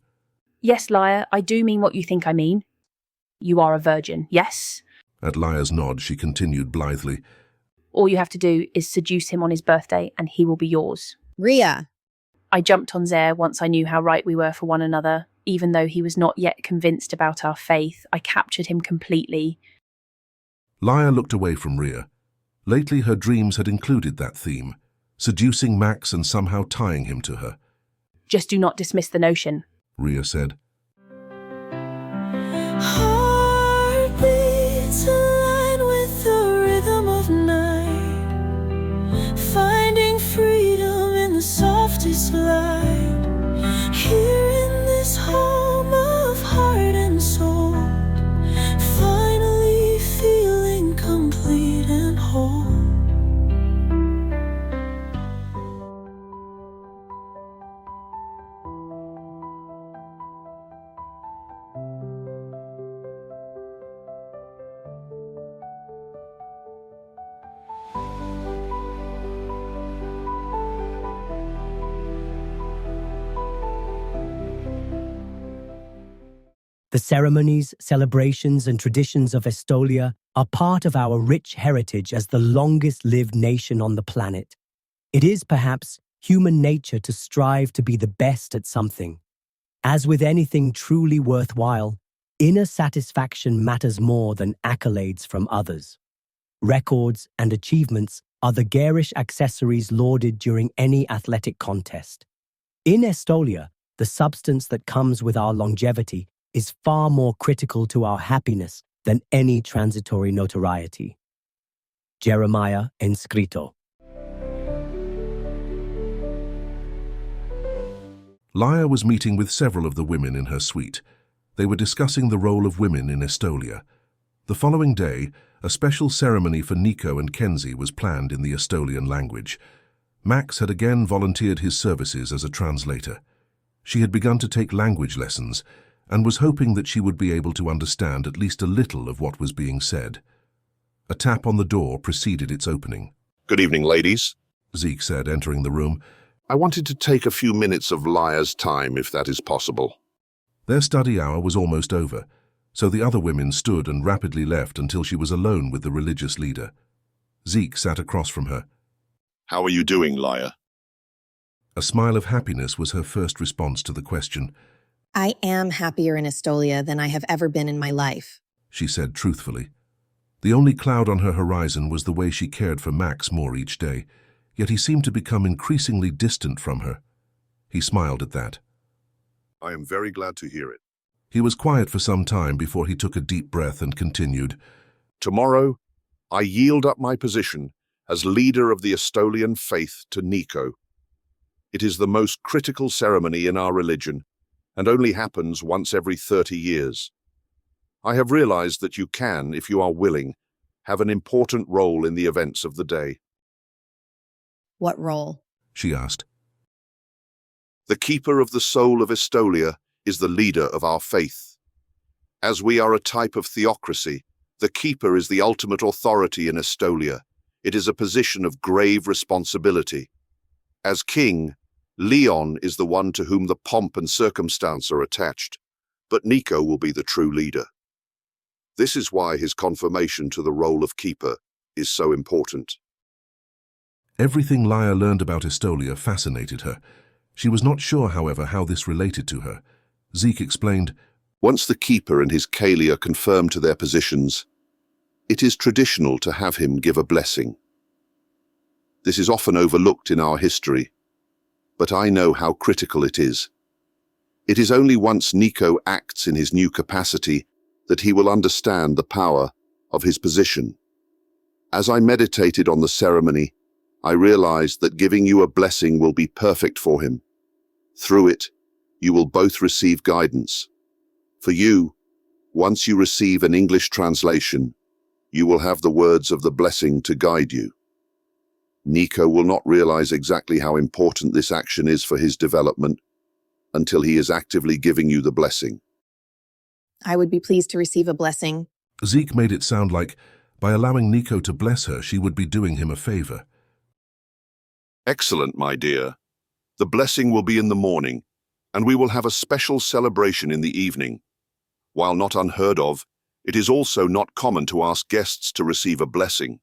Yes, Lyra, I do mean what you think I mean. You are a virgin, yes? At Lyra's nod, she continued blithely. All you have to do is seduce him on his birthday and he will be yours. Ria! I jumped on Zer once I knew how right we were for one another. Even though he was not yet convinced about our faith, I captured him completely. Lyra looked away from Ria. Lately, her dreams had included that theme, seducing Max and somehow tying him to her. Just do not dismiss the notion, Ria said. Heartbeats align with the rhythm of night, finding freedom in the softest light. Here in this home of heart and soul, finally feeling complete and whole. The ceremonies, celebrations, and traditions of Estolia are part of our rich heritage as the longest-lived nation on the planet. It is perhaps human nature to strive to be the best at something. As with anything truly worthwhile, inner satisfaction matters more than accolades from others. Records and achievements are the garish accessories lauded during any athletic contest. In Estolia, the substance that comes with our longevity is far more critical to our happiness than any transitory notoriety. Jeremiah Enscrito. Lyra was meeting with several of the women in her suite. They were discussing the role of women in Estolia. The following day, a special ceremony for Nico and Kenzie was planned in the Estolian language. Max had again volunteered his services as a translator. She had begun to take language lessons and was hoping that she would be able to understand at least a little of what was being said. A tap on the door preceded its opening. Good evening, ladies, Zeke said, entering the room. I wanted to take a few minutes of Liar's time, if that is possible. Their study hour was almost over, so the other women stood and rapidly left until she was alone with the religious leader. Zeke sat across from her. How are you doing, Liar? A smile of happiness was her first response to the question. I am happier in Estolia than I have ever been in my life, she said truthfully. The only cloud on her horizon was the way she cared for Max more each day, yet he seemed to become increasingly distant from her. He smiled at that. I am very glad to hear it. He was quiet for some time before he took a deep breath and continued. Tomorrow, I yield up my position as leader of the Estolian faith to Nico. It is the most critical ceremony in our religion, and only happens once every 30 years. I have realized that you can, if you are willing, have an important role in the events of the day. What role? She asked. The keeper of the soul of Estolia is the leader of our faith. As we are a type of theocracy, the keeper is the ultimate authority in Estolia. It is a position of grave responsibility. As king, Leon is the one to whom the pomp and circumstance are attached, but Nico will be the true leader. This is why his confirmation to the role of keeper is so important. Everything Liar learned about Estolia fascinated her. She was not sure, however, how this related to her. Zeke explained, Once the keeper and his Kali are confirmed to their positions, it is traditional to have him give a blessing. This is often overlooked in our history, but I know how critical it is. It is only once Nico acts in his new capacity that he will understand the power of his position. As I meditated on the ceremony, I realized that giving you a blessing will be perfect for him. Through it, you will both receive guidance. For you, once you receive an English translation, you will have the words of the blessing to guide you. Nico will not realize exactly how important this action is for his development until he is actively giving you the blessing. I would be pleased to receive a blessing. Zeke made it sound like, by allowing Nico to bless her, she would be doing him a favor. Excellent, my dear. The blessing will be in the morning, and we will have a special celebration in the evening. While not unheard of, it is also not common to ask guests to receive a blessing.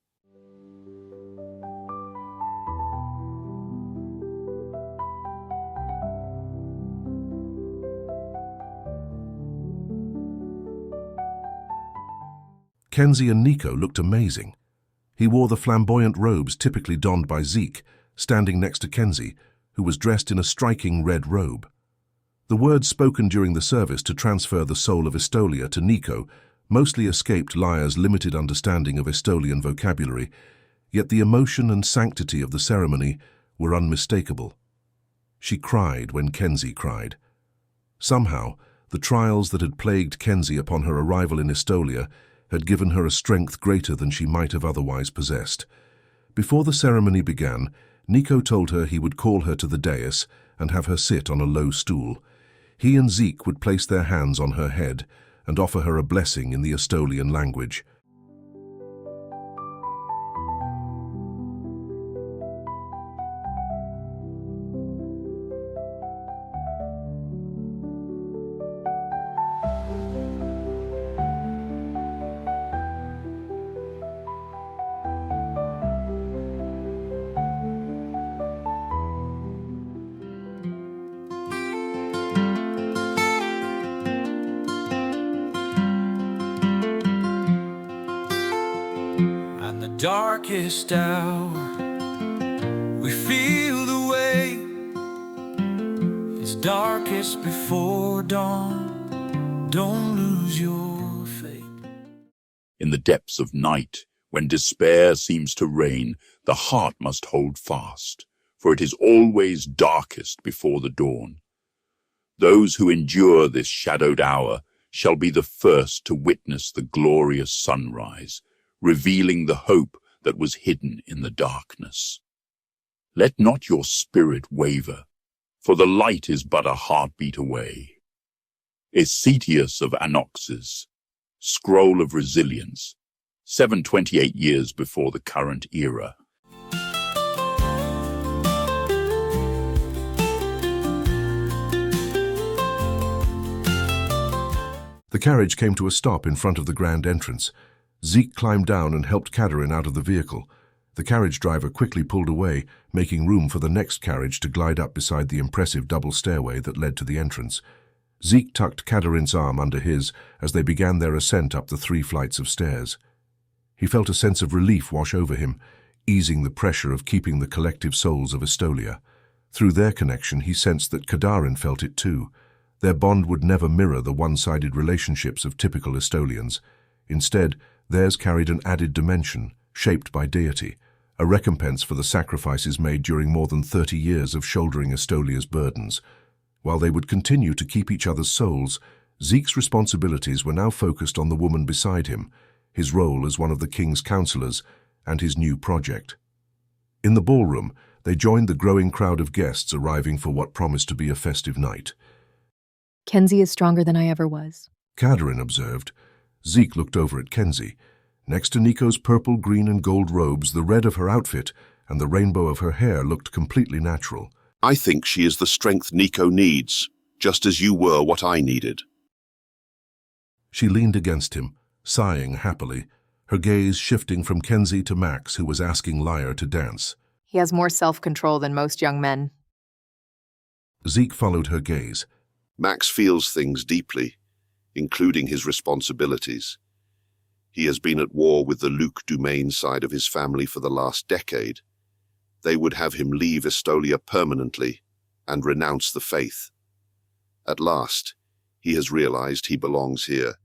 Kenzie and Nico looked amazing. He wore the flamboyant robes typically donned by Zeke, standing next to Kenzie, who was dressed in a striking red robe. The words spoken during the service to transfer the soul of Estolia to Nico mostly escaped Liar's limited understanding of Estolian vocabulary, yet the emotion and sanctity of the ceremony were unmistakable. She cried when Kenzie cried. Somehow, the trials that had plagued Kenzie upon her arrival in Estolia had given her a strength greater than she might have otherwise possessed. Before the ceremony began, Nico told her he would call her to the dais and have her sit on a low stool. He and Zeke would place their hands on her head and offer her a blessing in the Estolian language. Darkest hour, we feel the way is darkest before dawn. Don't lose your faith. In the depths of night, when despair seems to reign, the heart must hold fast, for it is always darkest before the dawn. Those who endure this shadowed hour shall be the first to witness the glorious sunrise, revealing the hope that was hidden in the darkness. Let not your spirit waver, for the light is but a heartbeat away. Acetius of Anoxes, Scroll of Resilience, 728 years before the current era. carriage came to a stop in front of the grand entrance. Zeke climbed down and helped Kadarin out of the vehicle. The carriage driver quickly pulled away, making room for the next carriage to glide up beside the impressive double stairway that led to the entrance. Zeke tucked Kadarin's arm under his as they began their ascent up the 3 flights of stairs. He felt a sense of relief wash over him, easing the pressure of keeping the collective souls of Estolia. Through their connection, he sensed that Kadarin felt it too. Their bond would never mirror the one-sided relationships of typical Estolians. Instead, theirs carried an added dimension, shaped by Deity, a recompense for the sacrifices made during more than 30 years of shouldering Estolia's burdens. While they would continue to keep each other's souls, Zeke's responsibilities were now focused on the woman beside him, his role as one of the king's counselors, and his new project. In the ballroom, they joined the growing crowd of guests arriving for what promised to be a festive night. Kenzie is stronger than I ever was. Kadarin observed. Zeke looked over at Kenzie. Next to Nico's purple, green, and gold robes, the red of her outfit and the rainbow of her hair looked completely natural. I think she is the strength Nico needs, just as you were what I needed. She leaned against him, sighing happily, her gaze shifting from Kenzie to Max, who was asking Lyre to dance. He has more self-control than most young men. Zeke followed her gaze. Max feels things deeply, including his responsibilities. He has been at war with the Luc Dumaine side of his family for the last decade. They would have him leave Estolia permanently and renounce the faith. At last, he has realized he belongs here,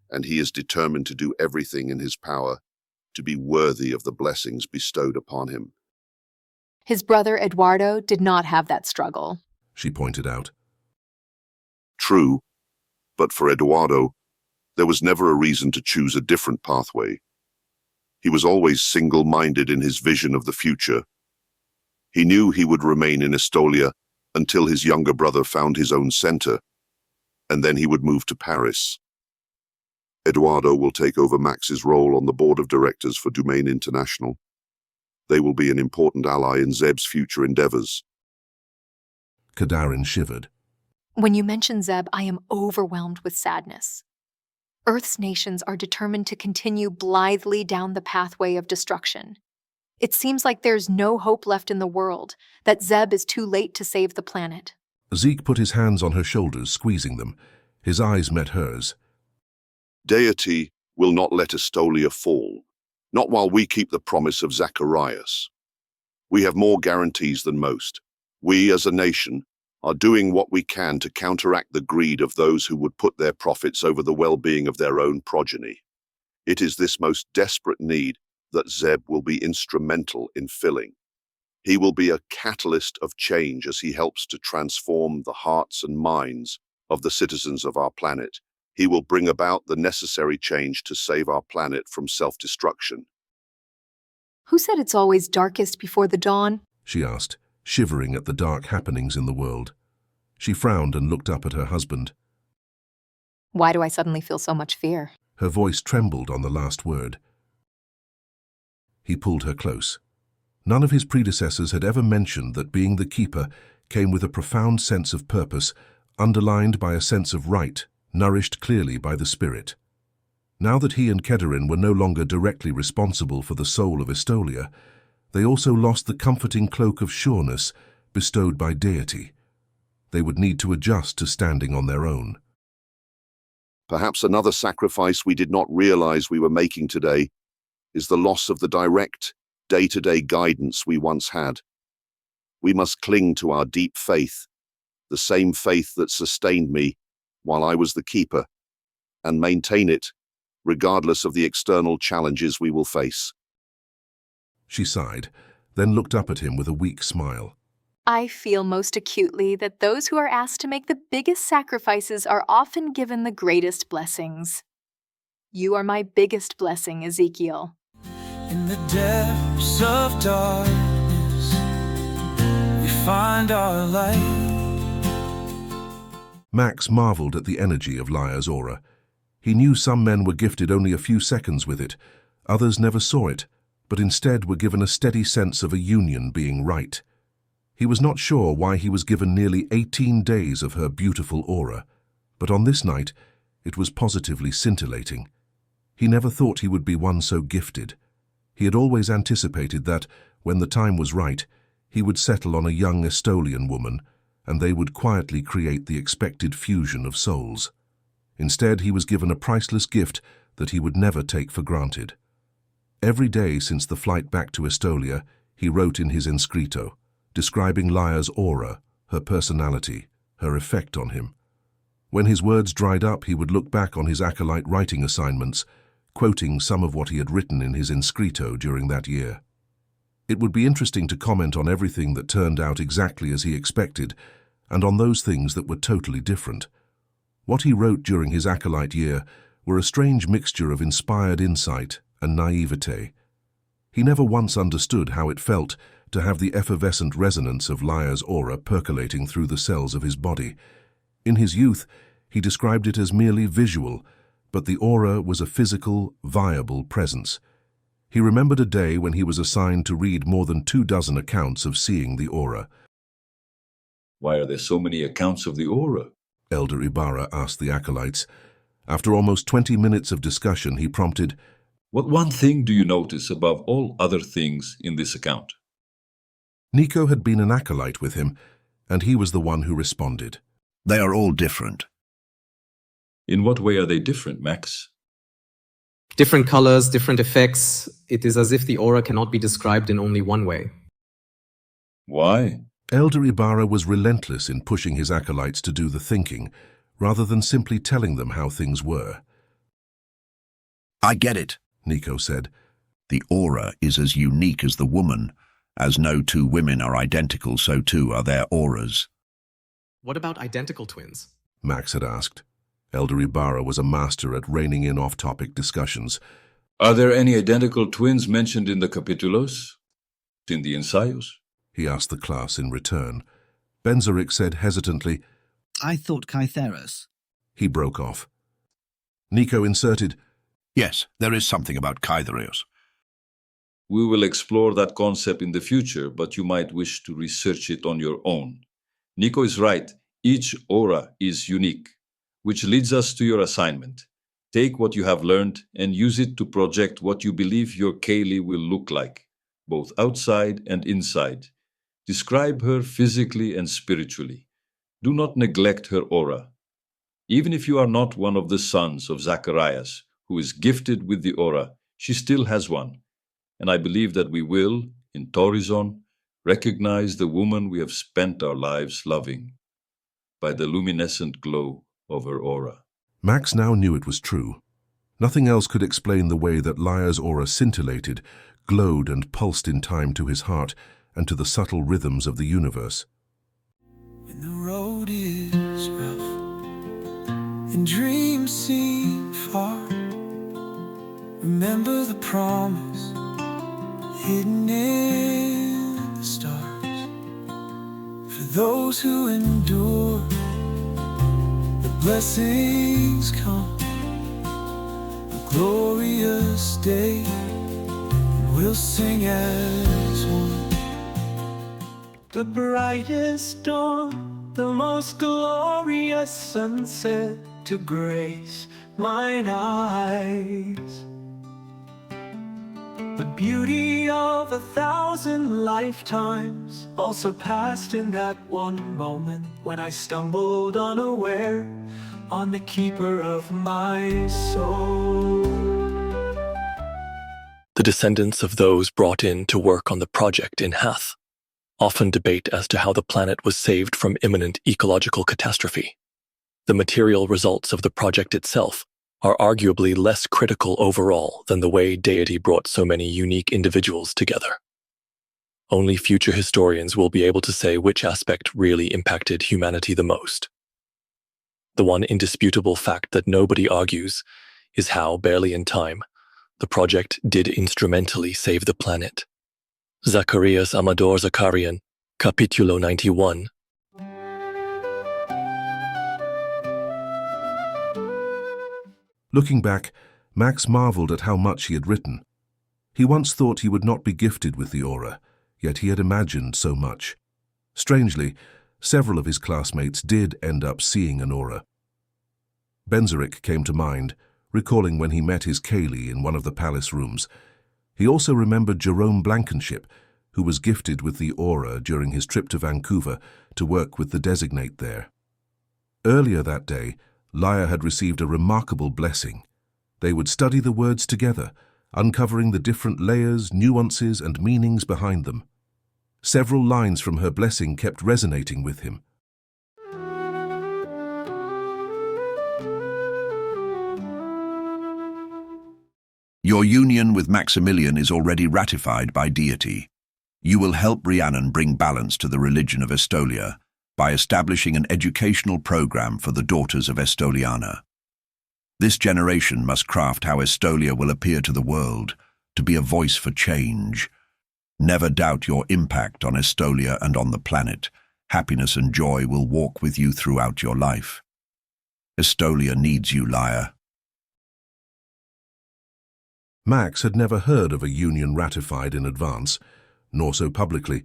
and he is determined to do everything in his power to be worthy of the blessings bestowed upon him. His brother Eduardo did not have that struggle, she pointed out. True, but for Eduardo, there was never a reason to choose a different pathway. He was always single-minded in his vision of the future. He knew he would remain in Estolia until his younger brother found his own center, and then he would move to Paris. Eduardo will take over Max's role on the board of directors for Dumaine International. They will be an important ally in Zeb's future endeavors. Kadarin shivered. When you mention Zeb, I am overwhelmed with sadness. Earth's nations are determined to continue blithely down the pathway of destruction. It seems like there's no hope left in the world, that Zeb is too late to save the planet. Zeke put his hands on her shoulders, squeezing them. His eyes met hers. Deity will not let Estolia fall, not while we keep the promise of Zacharias. We have more guarantees than most. We, as a nation, are doing what we can to counteract the greed of those who would put their profits over the well-being of their own progeny. It is this most desperate need that Zeb will be instrumental in filling. He will be a catalyst of change as he helps to transform the hearts and minds of the citizens of our planet. He will bring about the necessary change to save our planet from self-destruction. Who said it's always darkest before the dawn? She asked, shivering at the dark happenings in the world. She frowned and looked up at her husband. Why do I suddenly feel so much fear? Her voice trembled on the last word. He pulled her close. None of his predecessors had ever mentioned that being the keeper came with a profound sense of purpose, underlined by a sense of right, nourished clearly by the spirit. Now that he and Kadarin were no longer directly responsible for the soul of Estolia, they also lost the comforting cloak of sureness bestowed by Deity. They would need to adjust to standing on their own. Perhaps another sacrifice we did not realize we were making today is the loss of the direct, day-to-day guidance we once had. We must cling to our deep faith, the same faith that sustained me while I was the keeper, and maintain it, regardless of the external challenges we will face. She sighed, then looked up at him with a weak smile. I feel most acutely that those who are asked to make the biggest sacrifices are often given the greatest blessings. You are my biggest blessing, Ezekiel. In the depths of darkness, we find our light. Max marveled at the energy of Lyre's aura. He knew some men were gifted only a few seconds with it, others never saw it, but instead were given a steady sense of a union being right. He was not sure why he was given nearly 18 days of her beautiful aura, but on this night, It was positively scintillating. He never thought he would be one so gifted. He had always anticipated that, when the time was right, he would settle on a young Estolian woman, and they would quietly create the expected fusion of souls. Instead, he was given a priceless gift that he would never take for granted. Every day since the flight back to Estolia, he wrote in his inscrito, describing Laya's aura, her personality, her effect on him. When his words dried up, he would look back on his acolyte writing assignments, quoting some of what he had written in his inscrito during that year. It would be interesting to comment on everything that turned out exactly as he expected, and on those things that were totally different. What he wrote during his acolyte year were a strange mixture of inspired insight and naivete. He never once understood how it felt to have the effervescent resonance of Laya's aura percolating through the cells of his body. In his youth, he described it as merely visual, but the aura was a physical, viable presence. He remembered a day when he was assigned to read more than 24 accounts of seeing the aura. "Why are there so many accounts of the aura?" Elder Ibarra asked the acolytes. After almost 20 minutes of discussion, he prompted, "What one thing do you notice above all other things in this account?" Nico had been an acolyte with him, and he was the one who responded. "They are all different." "In what way are they different, Max?" Different colors, different effects. It is as if the aura cannot be described in only one way. "Why?" Elder Ibarra was relentless in pushing his acolytes to do the thinking, rather than simply telling them how things were. "I get it," Nico said. "The aura is as unique as the woman. As no two women are identical, so too are their auras." What about identical twins? Max had asked. Elder Ibarra was a master at reining in off-topic discussions. "Are there any identical twins mentioned in the capítulos? In the ensayos?" He asked the class in return. Benzerik said hesitantly, "I thought Kytheros." He broke off. Nico inserted, "Yes, there is something about Kytheros." "We will explore that concept in the future, but you might wish to research it on your own. Nico is right. Each aura is unique, which leads us to your assignment. Take what you have learned and use it to project what you believe your Kaylee will look like, both outside and inside. Describe her physically and spiritually. Do not neglect her aura. Even if you are not one of the sons of Zacharias, who is gifted with the aura, she still has one. And I believe that we will, in Torizon, recognize the woman we have spent our lives loving by the luminescent glow of her aura." Max now knew it was true. Nothing else could explain the way that Laya's aura scintillated, glowed and pulsed in time to his heart and to the subtle rhythms of the universe. When the road is rough and dreams seem far, remember the promise hidden in the stars. For those who endure, the blessings come. A glorious day, and we'll sing as one. The brightest dawn, the most glorious sunset to grace mine eyes. The beauty of 1,000 lifetimes, all surpassed in that one moment when I stumbled unaware on the keeper of my soul. The descendants of those brought in to work on the project in Hath often debate as to how the planet was saved from imminent ecological catastrophe. The material results of the project itself are arguably less critical overall than the way Deity brought so many unique individuals together. Only future historians will be able to say which aspect really impacted humanity the most. The one indisputable fact that nobody argues is how, barely in time, the project did instrumentally save the planet. Zacharias Amador Zakarian, Capítulo 91. Looking back, Max marveled at how much he had written. He once thought he would not be gifted with the aura, yet he had imagined so much. Strangely, several of his classmates did end up seeing an aura. Benzerik came to mind, recalling when he met his Kaylee in one of the palace rooms. He also remembered Jerome Blankenship, who was gifted with the aura during his trip to Vancouver to work with the designate there. Earlier that day, Laia had received a remarkable blessing. They would study the words together, uncovering the different layers, nuances, and meanings behind them. Several lines from her blessing kept resonating with him. Your union with Maximilian is already ratified by Deity. You will help Rhiannon bring balance to the religion of Estolia by establishing an educational program for the daughters of Estoliana. This generation must craft how Estolia will appear to the world, to be a voice for change. Never doubt your impact on Estolia and on the planet. Happiness and joy will walk with you throughout your life. Estolia needs you, Laia. Max had never heard of a union ratified in advance, nor so publicly.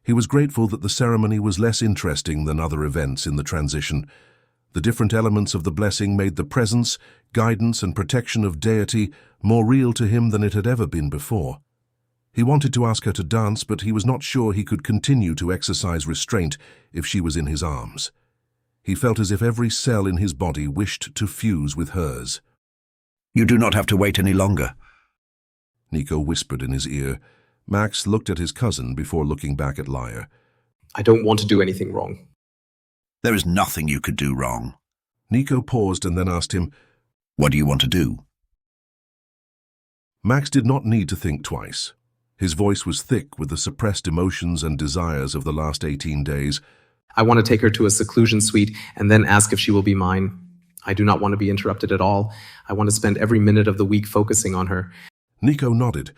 He was grateful that the ceremony was less interesting than other events in the transition. The different elements of the blessing made the presence, guidance, and protection of Deity more real to him than it had ever been before. He wanted to ask her to dance, but he was not sure he could continue to exercise restraint if she was in his arms. He felt as if every cell in his body wished to fuse with hers. You do not have to wait any longer, Nico whispered in his ear. Max looked at his cousin before looking back at Laia. I don't want to do anything wrong. There is nothing you could do wrong. Nico paused and then asked him, What do you want to do? Max did not need to think twice. His voice was thick with the suppressed emotions and desires of the last 18 days. I want to take her to a seclusion suite and then ask if she will be mine. I do not want to be interrupted at all. I want to spend every minute of the week focusing on her. Nico nodded.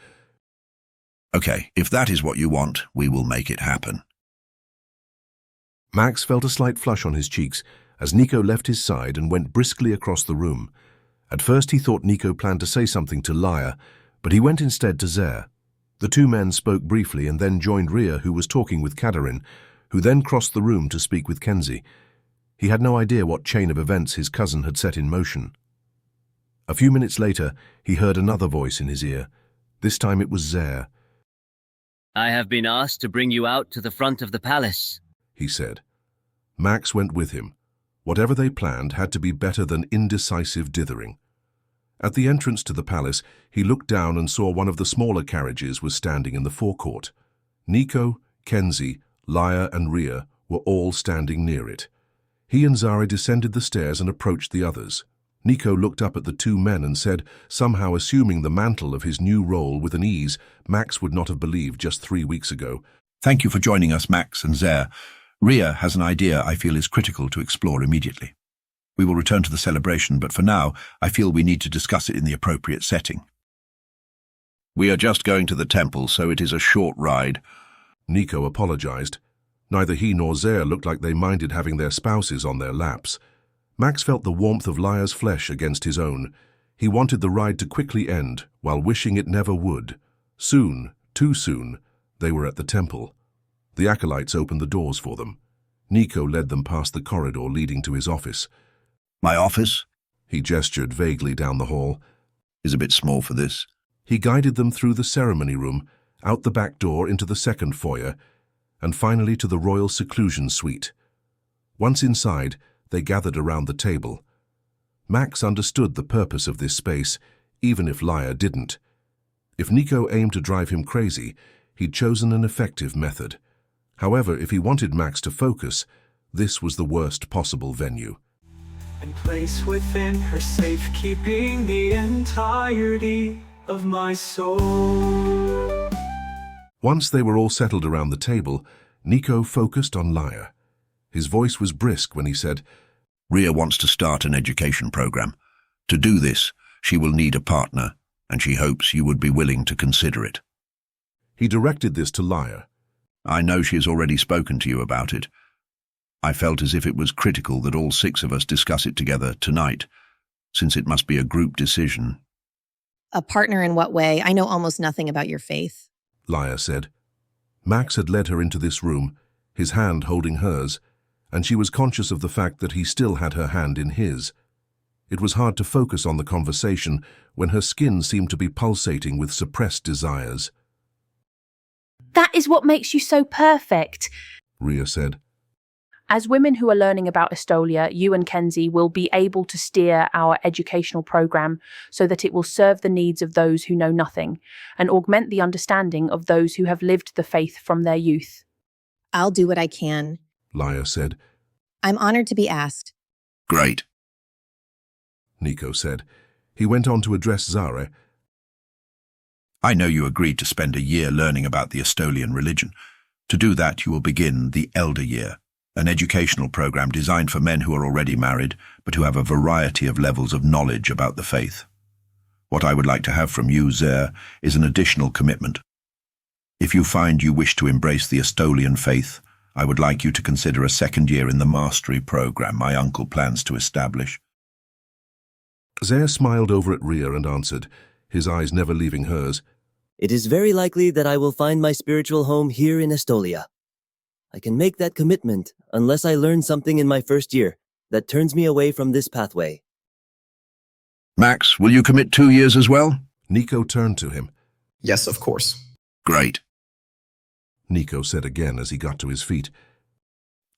Okay, if that is what you want, we will make it happen. Max felt a slight flush on his cheeks as Nico left his side and went briskly across the room. At first he thought Nico planned to say something to Laia, but he went instead to Zer. The two men spoke briefly and then joined Rhea, who was talking with Kadarin, who then crossed the room to speak with Kenzie. He had no idea what chain of events his cousin had set in motion. A few minutes later, he heard another voice in his ear. This time it was Zer. I have been asked to bring you out to the front of the palace, he said. Max went with him. Whatever they planned had to be better than indecisive dithering. At the entrance to the palace, he looked down and saw one of the smaller carriages was standing in the forecourt. Nico, Kenzie, Laia and Rhea were all standing near it. He and Zari descended the stairs and approached the others. Nico looked up at the two men and said, somehow assuming the mantle of his new role with an ease Max would not have believed just 3 weeks ago. Thank you for joining us, Max and Zer. Rhea has an idea I feel is critical to explore immediately. We will return to the celebration, but for now, I feel we need to discuss it in the appropriate setting. We are just going to the temple, so it is a short ride. Nico apologized. Neither he nor Zer looked like they minded having their spouses on their laps. Max felt the warmth of Laia's flesh against his own. He wanted the ride to quickly end, while wishing it never would. Soon, too soon, they were at the temple. The acolytes opened the doors for them. Nico led them past the corridor leading to his office. My office? He gestured vaguely down the hall. Is a bit small for this. He guided them through the ceremony room, out the back door into the second foyer, and finally to the royal seclusion suite. Once inside, they gathered around the table. Max understood the purpose of this space, even if Laia didn't. If Nico aimed to drive him crazy, he'd chosen an effective method. However, if he wanted Max to focus, this was the worst possible venue. And place within her safekeeping the entirety of my soul. Once they were all settled around the table, Nico focused on Laia. His voice was brisk when he said, Rhea wants to start an education program. To do this, she will need a partner, and she hopes you would be willing to consider it. He directed this to Laia. I know she has already spoken to you about it. I felt as if it was critical that all 6 of us discuss it together tonight, since it must be a group decision. A partner in what way? I know almost nothing about your faith, Laia said. Max had led her into this room, his hand holding hers, and she was conscious of the fact that he still had her hand in his. It was hard to focus on the conversation when her skin seemed to be pulsating with suppressed desires. That is what makes you so perfect. Ria said. As women who are learning about Estolia, you and Kenzie will be able to steer our educational program so that it will serve the needs of those who know nothing and augment the understanding of those who have lived the faith from their youth. I'll do what I can, Laia said. I'm honored to be asked. Great, Nico said. He went on to address Zare. I know you agreed to spend a year learning about the Estolian religion. To do that, you will begin the Elder Year, an educational program designed for men who are already married, but who have a variety of levels of knowledge about the faith. What I would like to have from you, Zer, is an additional commitment. If you find you wish to embrace the Estolian faith, I would like you to consider a second year in the mastery program my uncle plans to establish. Zer smiled over at Ria and answered, his eyes never leaving hers. It is very likely that I will find my spiritual home here in Estolia. I can make that commitment unless I learn something in my first year that turns me away from this pathway. Max, will you commit 2 years as well? Nico turned to him. Yes, of course. Great, Nico said again as he got to his feet.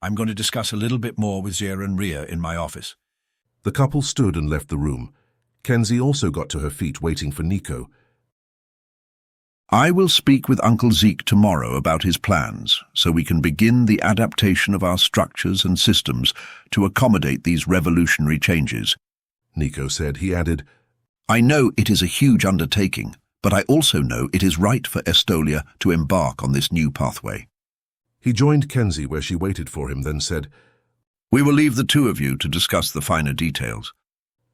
I'm going to discuss a little bit more with Zer and Ria in my office. The couple stood and left the room. Kenzie also got to her feet waiting for Nico. I will speak with Uncle Zeke tomorrow about his plans, so we can begin the adaptation of our structures and systems to accommodate these revolutionary changes. Nico said. He added, I know it is a huge undertaking, but I also know it is right for Estolia to embark on this new pathway. He joined Kenzie where she waited for him, then said, We will leave the two of you to discuss the finer details.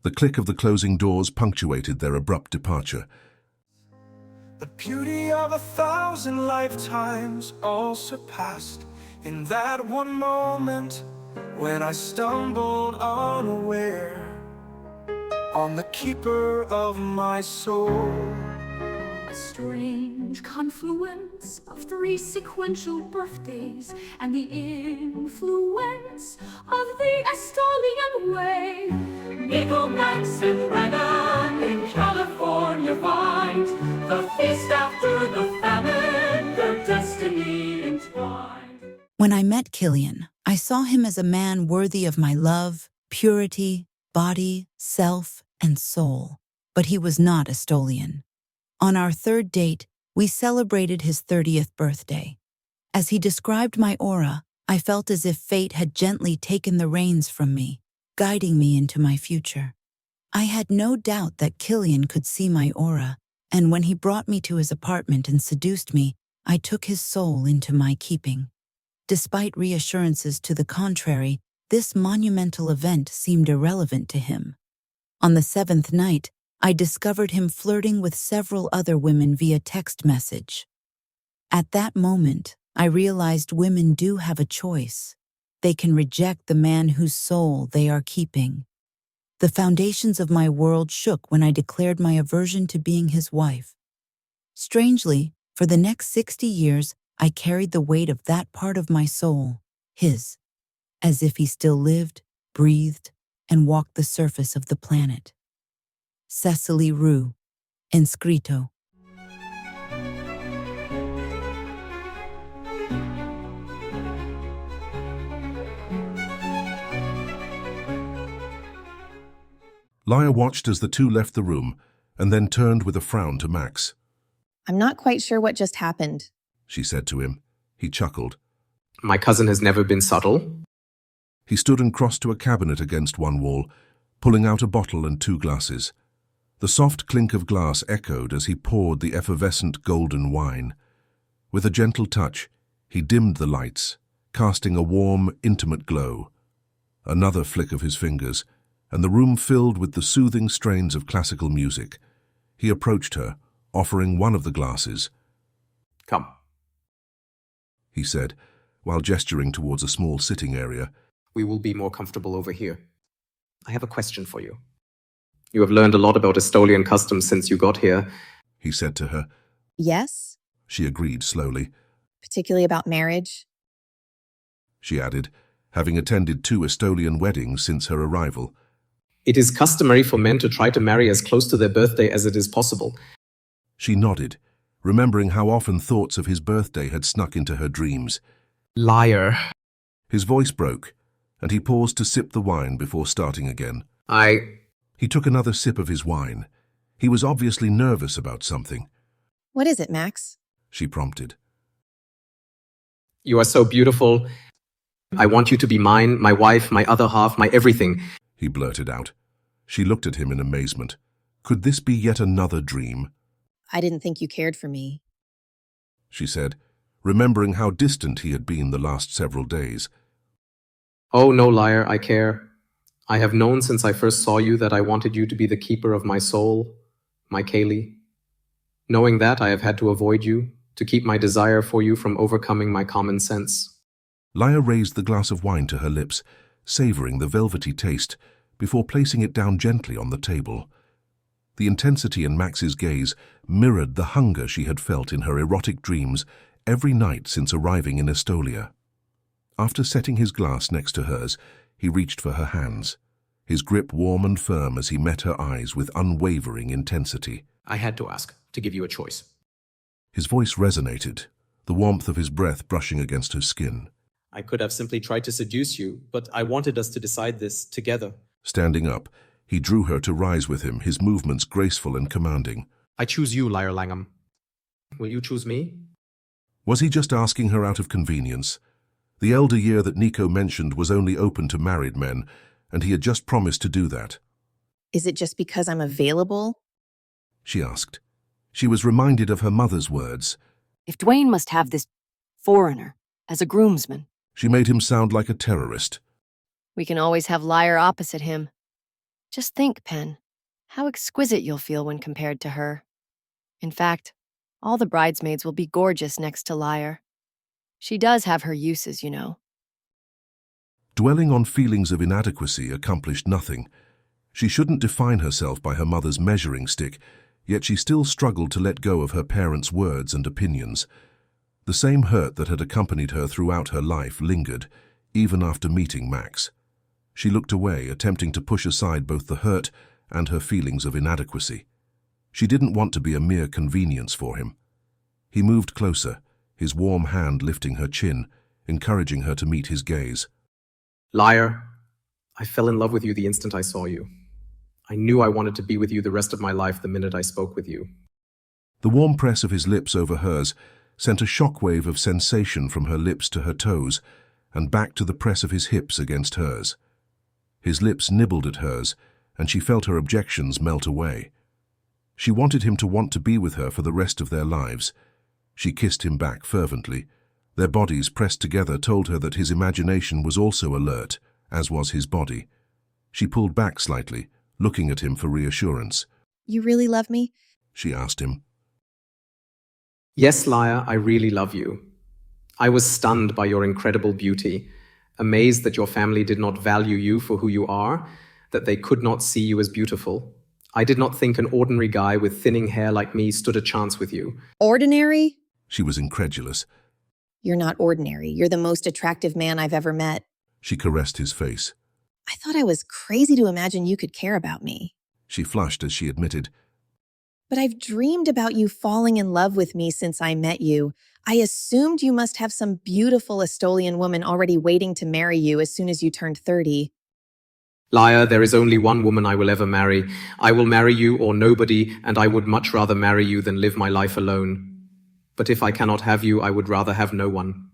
The click of the closing doors punctuated their abrupt departure. The beauty of 1,000 lifetimes all surpassed in that one moment when I stumbled unaware on the keeper of my soul. A strange confluence of 3 sequential birthdays and the influence of the Estolian way. Nico, Max, and Brennan in California find the feast after the famine, their destiny entwined. When I met Killian, I saw him as a man worthy of my love, purity, body, self, and soul. But he was not Estolian. On our 3rd date, we celebrated his 30th birthday. As he described my aura, I felt as if fate had gently taken the reins from me, guiding me into my future. I had no doubt that Killian could see my aura, and when he brought me to his apartment and seduced me, I took his soul into my keeping. Despite reassurances to the contrary, this monumental event seemed irrelevant to him. On the 7th night, I discovered him flirting with several other women via text message. At that moment, I realized women do have a choice. They can reject the man whose soul they are keeping. The foundations of my world shook when I declared my aversion to being his wife. Strangely, for the next 60 years, I carried the weight of that part of my soul, his, as if he still lived, breathed, and walked the surface of the planet. Cecily Rue, Inscrito. Laia watched as the two left the room and then turned with a frown to Max. I'm not quite sure what just happened, she said to him. He chuckled. My cousin has never been subtle. He stood and crossed to a cabinet against one wall, pulling out a bottle and 2 glasses. The soft clink of glass echoed as he poured the effervescent golden wine. With a gentle touch, he dimmed the lights, casting a warm, intimate glow. Another flick of his fingers, and the room filled with the soothing strains of classical music. He approached her, offering one of the glasses. Come, he said, while gesturing towards a small sitting area. We will be more comfortable over here. I have a question for you. You have learned a lot about Estolian customs since you got here, he said to her. Yes, she agreed slowly. Particularly about marriage, she added, having attended 2 Estolian weddings since her arrival. It is customary for men to try to marry as close to their birthday as it is possible. She nodded, remembering how often thoughts of his birthday had snuck into her dreams. Liar. His voice broke, and he paused to sip the wine before starting again. He took another sip of his wine. He was obviously nervous about something. What is it, Max? She prompted. You are so beautiful. I want you to be mine, my wife, my other half, my everything. He blurted out. She looked at him in amazement. Could this be yet another dream? I didn't think you cared for me, she said, remembering how distant he had been the last several days. Oh, no, liar, I care. I have known since I first saw you that I wanted you to be the keeper of my soul, my Kaylee. Knowing that, I have had to avoid you, to keep my desire for you from overcoming my common sense. Lyra raised the glass of wine to her lips, savoring the velvety taste, before placing it down gently on the table. The intensity in Max's gaze mirrored the hunger she had felt in her erotic dreams every night since arriving in Estolia. After setting his glass next to hers, he reached for her hands, his grip warm and firm as he met her eyes with unwavering intensity. I had to ask, to give you a choice. His voice resonated, the warmth of his breath brushing against her skin. I could have simply tried to seduce you, but I wanted us to decide this together. Standing up, he drew her to rise with him, his movements graceful and commanding. I choose you, Lyra Langham. Will you choose me? Was he just asking her out of convenience? The elder year that Nico mentioned was only open to married men, and he had just promised to do that. Is it just because I'm available? She asked. She was reminded of her mother's words. If Dwayne must have this foreigner as a groomsman. She made him sound like a terrorist. We can always have Lyre opposite him. Just think, Pen, how exquisite you'll feel when compared to her. In fact, all the bridesmaids will be gorgeous next to Lyre. She does have her uses, you know. Dwelling on feelings of inadequacy accomplished nothing. She shouldn't define herself by her mother's measuring stick, yet she still struggled to let go of her parents' words and opinions. The same hurt that had accompanied her throughout her life lingered, even after meeting Max. She looked away, attempting to push aside both the hurt and her feelings of inadequacy. She didn't want to be a mere convenience for him. He moved closer, his warm hand lifting her chin, encouraging her to meet his gaze. Liar, I fell in love with you the instant I saw you. I knew I wanted to be with you the rest of my life the minute I spoke with you. The warm press of his lips over hers sent a shockwave of sensation from her lips to her toes and back to the press of his hips against hers. His lips nibbled at hers, and she felt her objections melt away. She wanted him to want to be with her for the rest of their lives. She kissed him back fervently. Their bodies pressed together told her that his imagination was also alert, as was his body. She pulled back slightly, looking at him for reassurance. You really love me? She asked him. Yes, Lyra, I really love you. I was stunned by your incredible beauty, amazed that your family did not value you for who you are, that they could not see you as beautiful. I did not think an ordinary guy with thinning hair like me stood a chance with you. Ordinary? She was incredulous. You're not ordinary. You're the most attractive man I've ever met. She caressed his face. I thought I was crazy to imagine you could care about me. She flushed as she admitted. But I've dreamed about you falling in love with me since I met you. I assumed you must have some beautiful Estolian woman already waiting to marry you as soon as you turned 30. Lyra, there is only one woman I will ever marry. I will marry you or nobody, and I would much rather marry you than live my life alone. But if I cannot have you, I would rather have no one.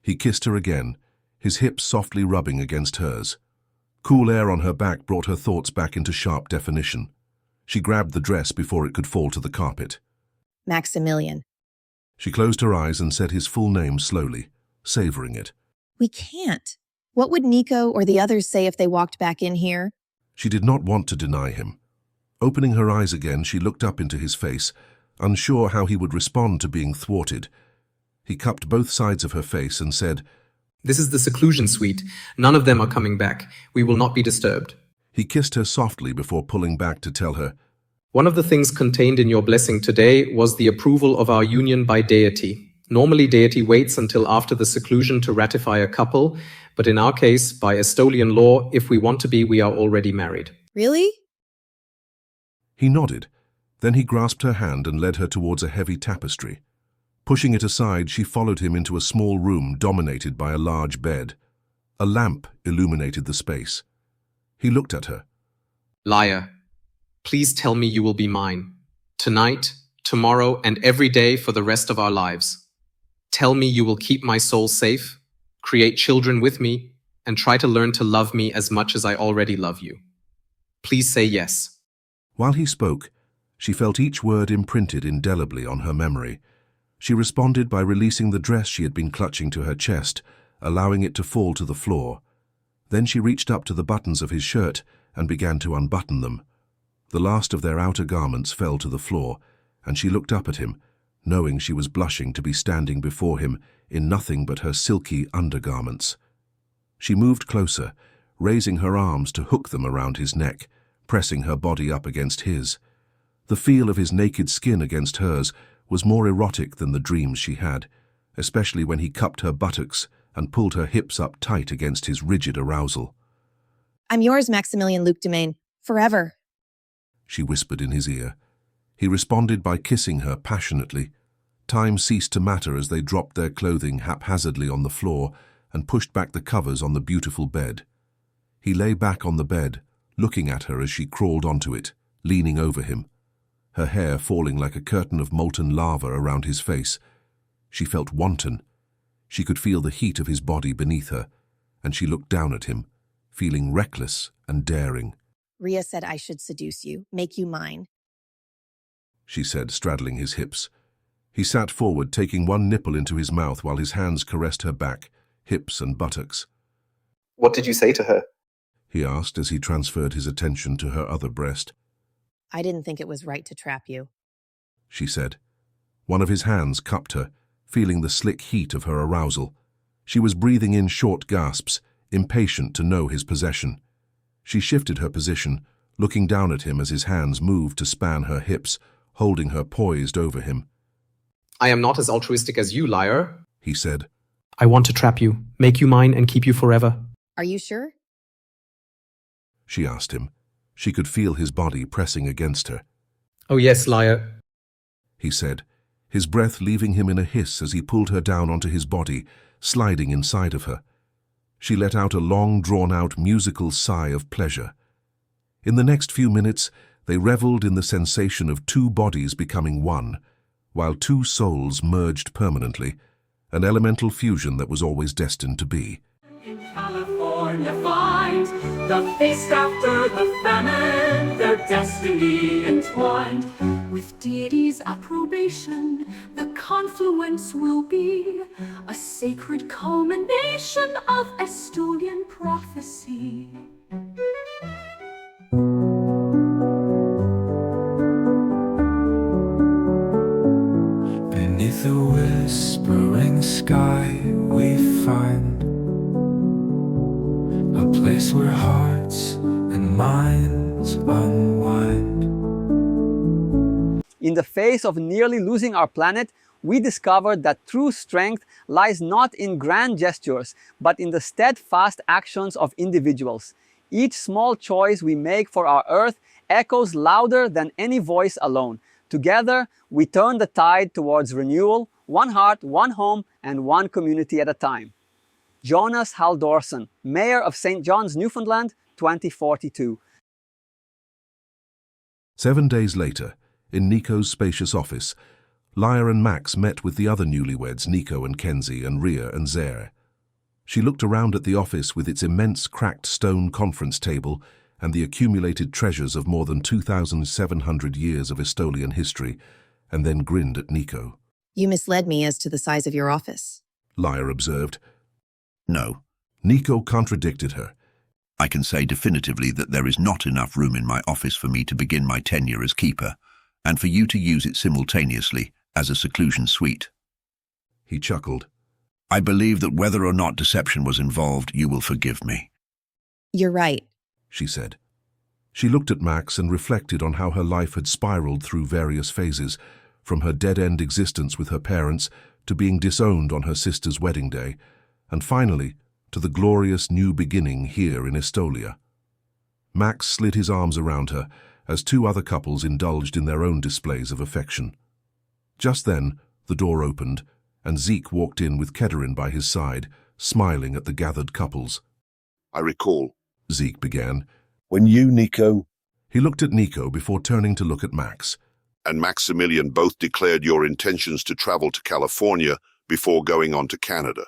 He kissed her again, his hips softly rubbing against hers. Cool air on her back brought her thoughts back into sharp definition. She grabbed the dress before it could fall to the carpet. Maximilian. She closed her eyes and said his full name slowly, savoring it. We can't. What would Nico or the others say if they walked back in here? She did not want to deny him. Opening her eyes again, she looked up into his face, unsure how he would respond to being thwarted. He cupped both sides of her face and said, This is the seclusion suite. None of them are coming back. We will not be disturbed. He kissed her softly before pulling back to tell her, One of the things contained in your blessing today was the approval of our union by Deity. Normally, Deity waits until after the seclusion to ratify a couple, but in our case, by Estolian law, if we want to be, we are already married. Really? He nodded. Then he grasped her hand and led her towards a heavy tapestry. Pushing it aside, she followed him into a small room dominated by a large bed. A lamp illuminated the space. He looked at her. Liar, please tell me you will be mine. Tonight, tomorrow, and every day for the rest of our lives. Tell me you will keep my soul safe, create children with me, and try to learn to love me as much as I already love you. Please say yes. While he spoke, she felt each word imprinted indelibly on her memory. She responded by releasing the dress she had been clutching to her chest, allowing it to fall to the floor. Then she reached up to the buttons of his shirt and began to unbutton them. The last of their outer garments fell to the floor, and she looked up at him, knowing she was blushing to be standing before him in nothing but her silky undergarments. She moved closer, raising her arms to hook them around his neck, pressing her body up against his. The feel of his naked skin against hers was more erotic than the dreams she had, especially when he cupped her buttocks and pulled her hips up tight against his rigid arousal. I'm yours, Maximilian Luc Domain, forever, she whispered in his ear. He responded by kissing her passionately. Time ceased to matter as they dropped their clothing haphazardly on the floor and pushed back the covers on the beautiful bed. He lay back on the bed, looking at her as she crawled onto it, leaning over him, her hair falling like a curtain of molten lava around his face. She felt wanton. She could feel the heat of his body beneath her, and she looked down at him, feeling reckless and daring. Ria said I should seduce you, make you mine, she said, straddling his hips. He sat forward, taking one nipple into his mouth while his hands caressed her back, hips and buttocks. What did you say to her? He asked as he transferred his attention to her other breast. I didn't think it was right to trap you, she said. One of his hands cupped her, feeling the slick heat of her arousal. She was breathing in short gasps, impatient to know his possession. She shifted her position, looking down at him as his hands moved to span her hips, holding her poised over him. I am not as altruistic as you, liar, he said. I want to trap you, make you mine, and keep you forever. Are you sure? She asked him. She could feel his body pressing against her. Oh yes, liar, he said, his breath leaving him in a hiss as he pulled her down onto his body, sliding inside of her. She let out a long, drawn-out musical sigh of pleasure. In the next few minutes, they reveled in the sensation of two bodies becoming one, while two souls merged permanently, an elemental fusion that was always destined to be. In California finds the feast after the famine, their destiny entwined. With Deity's approbation, the Confluence will be a sacred culmination of Estolian prophecy. Beneath the whispering sky we find a place where hearts and minds unwind. In the face of nearly losing our planet, we discovered that true strength lies not in grand gestures, but in the steadfast actions of individuals. Each small choice we make for our Earth echoes louder than any voice alone. Together, we turn the tide towards renewal, one heart, one home, and one community at a time. Jonas Haldorsen, Mayor of St. John's, Newfoundland, 2042. 7 days later, in Nico's spacious office, Lyra and Max met with the other newlyweds, Nico and Kenzie and Ria and Zer. She looked around at the office with its immense cracked stone conference table and the accumulated treasures of more than 2,700 years of Estolian history, and then grinned at Nico. You misled me as to the size of your office, Lyra observed. No. Nico contradicted her. I can say definitively that there is not enough room in my office for me to begin my tenure as keeper, and for you to use it simultaneously as a seclusion suite. He chuckled. I believe that whether or not deception was involved, you will forgive me. You're right, she said. She looked at Max and reflected on how her life had spiraled through various phases, from her dead-end existence with her parents to being disowned on her sister's wedding day, and finally to the glorious new beginning here in Estolia. Max slid his arms around her as two other couples indulged in their own displays of affection. Just then, the door opened, and Zeke walked in with Kederin by his side, smiling at the gathered couples. I recall, Zeke began. When you, Nico, He looked at Nico before turning to look at Max. and Maximilian both declared your intentions to travel to California before going on to Canada.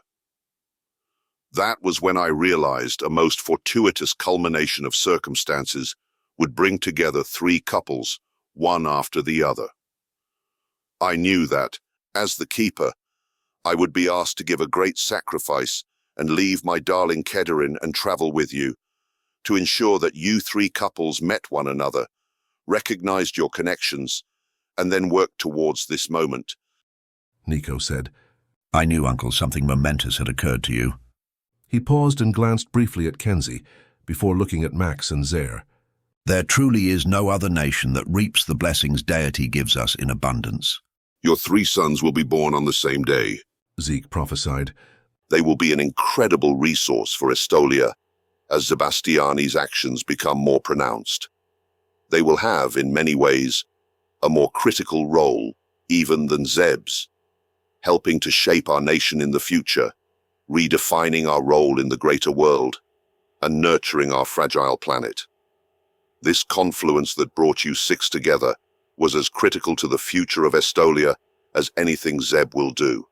That was when I realized a most fortuitous culmination of circumstances would bring together three couples, one after the other. I knew that, as the keeper, I would be asked to give a great sacrifice and leave my darling Kederin and travel with you, to ensure that you three couples met one another, recognized your connections, and then worked towards this moment. Nico said. I knew, Uncle, something momentous had occurred to you. He paused and glanced briefly at Kenzie, before looking at Max and Zaire. There truly is no other nation that reaps the blessings Deity gives us in abundance. Your three sons will be born on the same day. Zeke prophesied. They will be an incredible resource for Estolia as Sebastiani's actions become more pronounced. They will have, in many ways, a more critical role even than Zeb's, helping to shape our nation in the future, redefining our role in the greater world, and nurturing our fragile planet. This confluence that brought you six together was as critical to the future of Estolia as anything Zeb will do,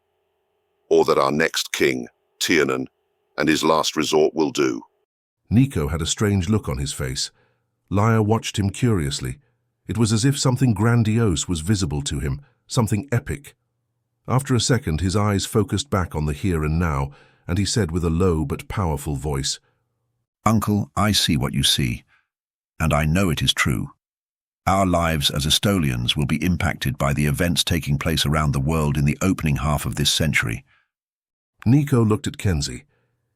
or that our next king, Tiernan, and his last resort will do. Nico had a strange look on his face. Lyra watched him curiously. It was as if something grandiose was visible to him, something epic. After a second, his eyes focused back on the here and now, and he said with a low but powerful voice, Uncle, I see what you see, and I know it is true. Our lives as Estolians will be impacted by the events taking place around the world in the opening half of this century. Nico looked at Kenzie.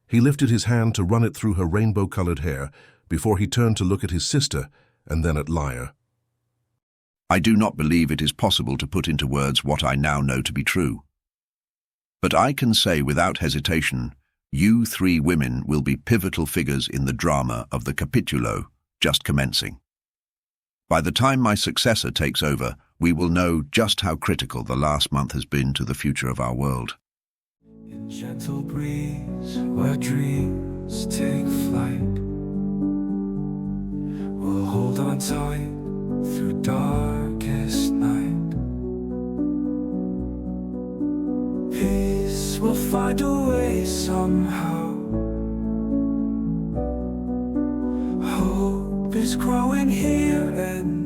He lifted his hand to run it through her rainbow-colored hair before he turned to look at his sister and then at Lyra. I do not believe it is possible to put into words what I now know to be true. But I can say without hesitation, you three women will be pivotal figures in the drama of the capitulo just commencing. By the time my successor takes over, we will know just how critical the last month has been to the future of our world. In gentle breeze, where dreams take flight, we'll hold on tight through darkest night. Peace will find a way somehow. Hope is growing here and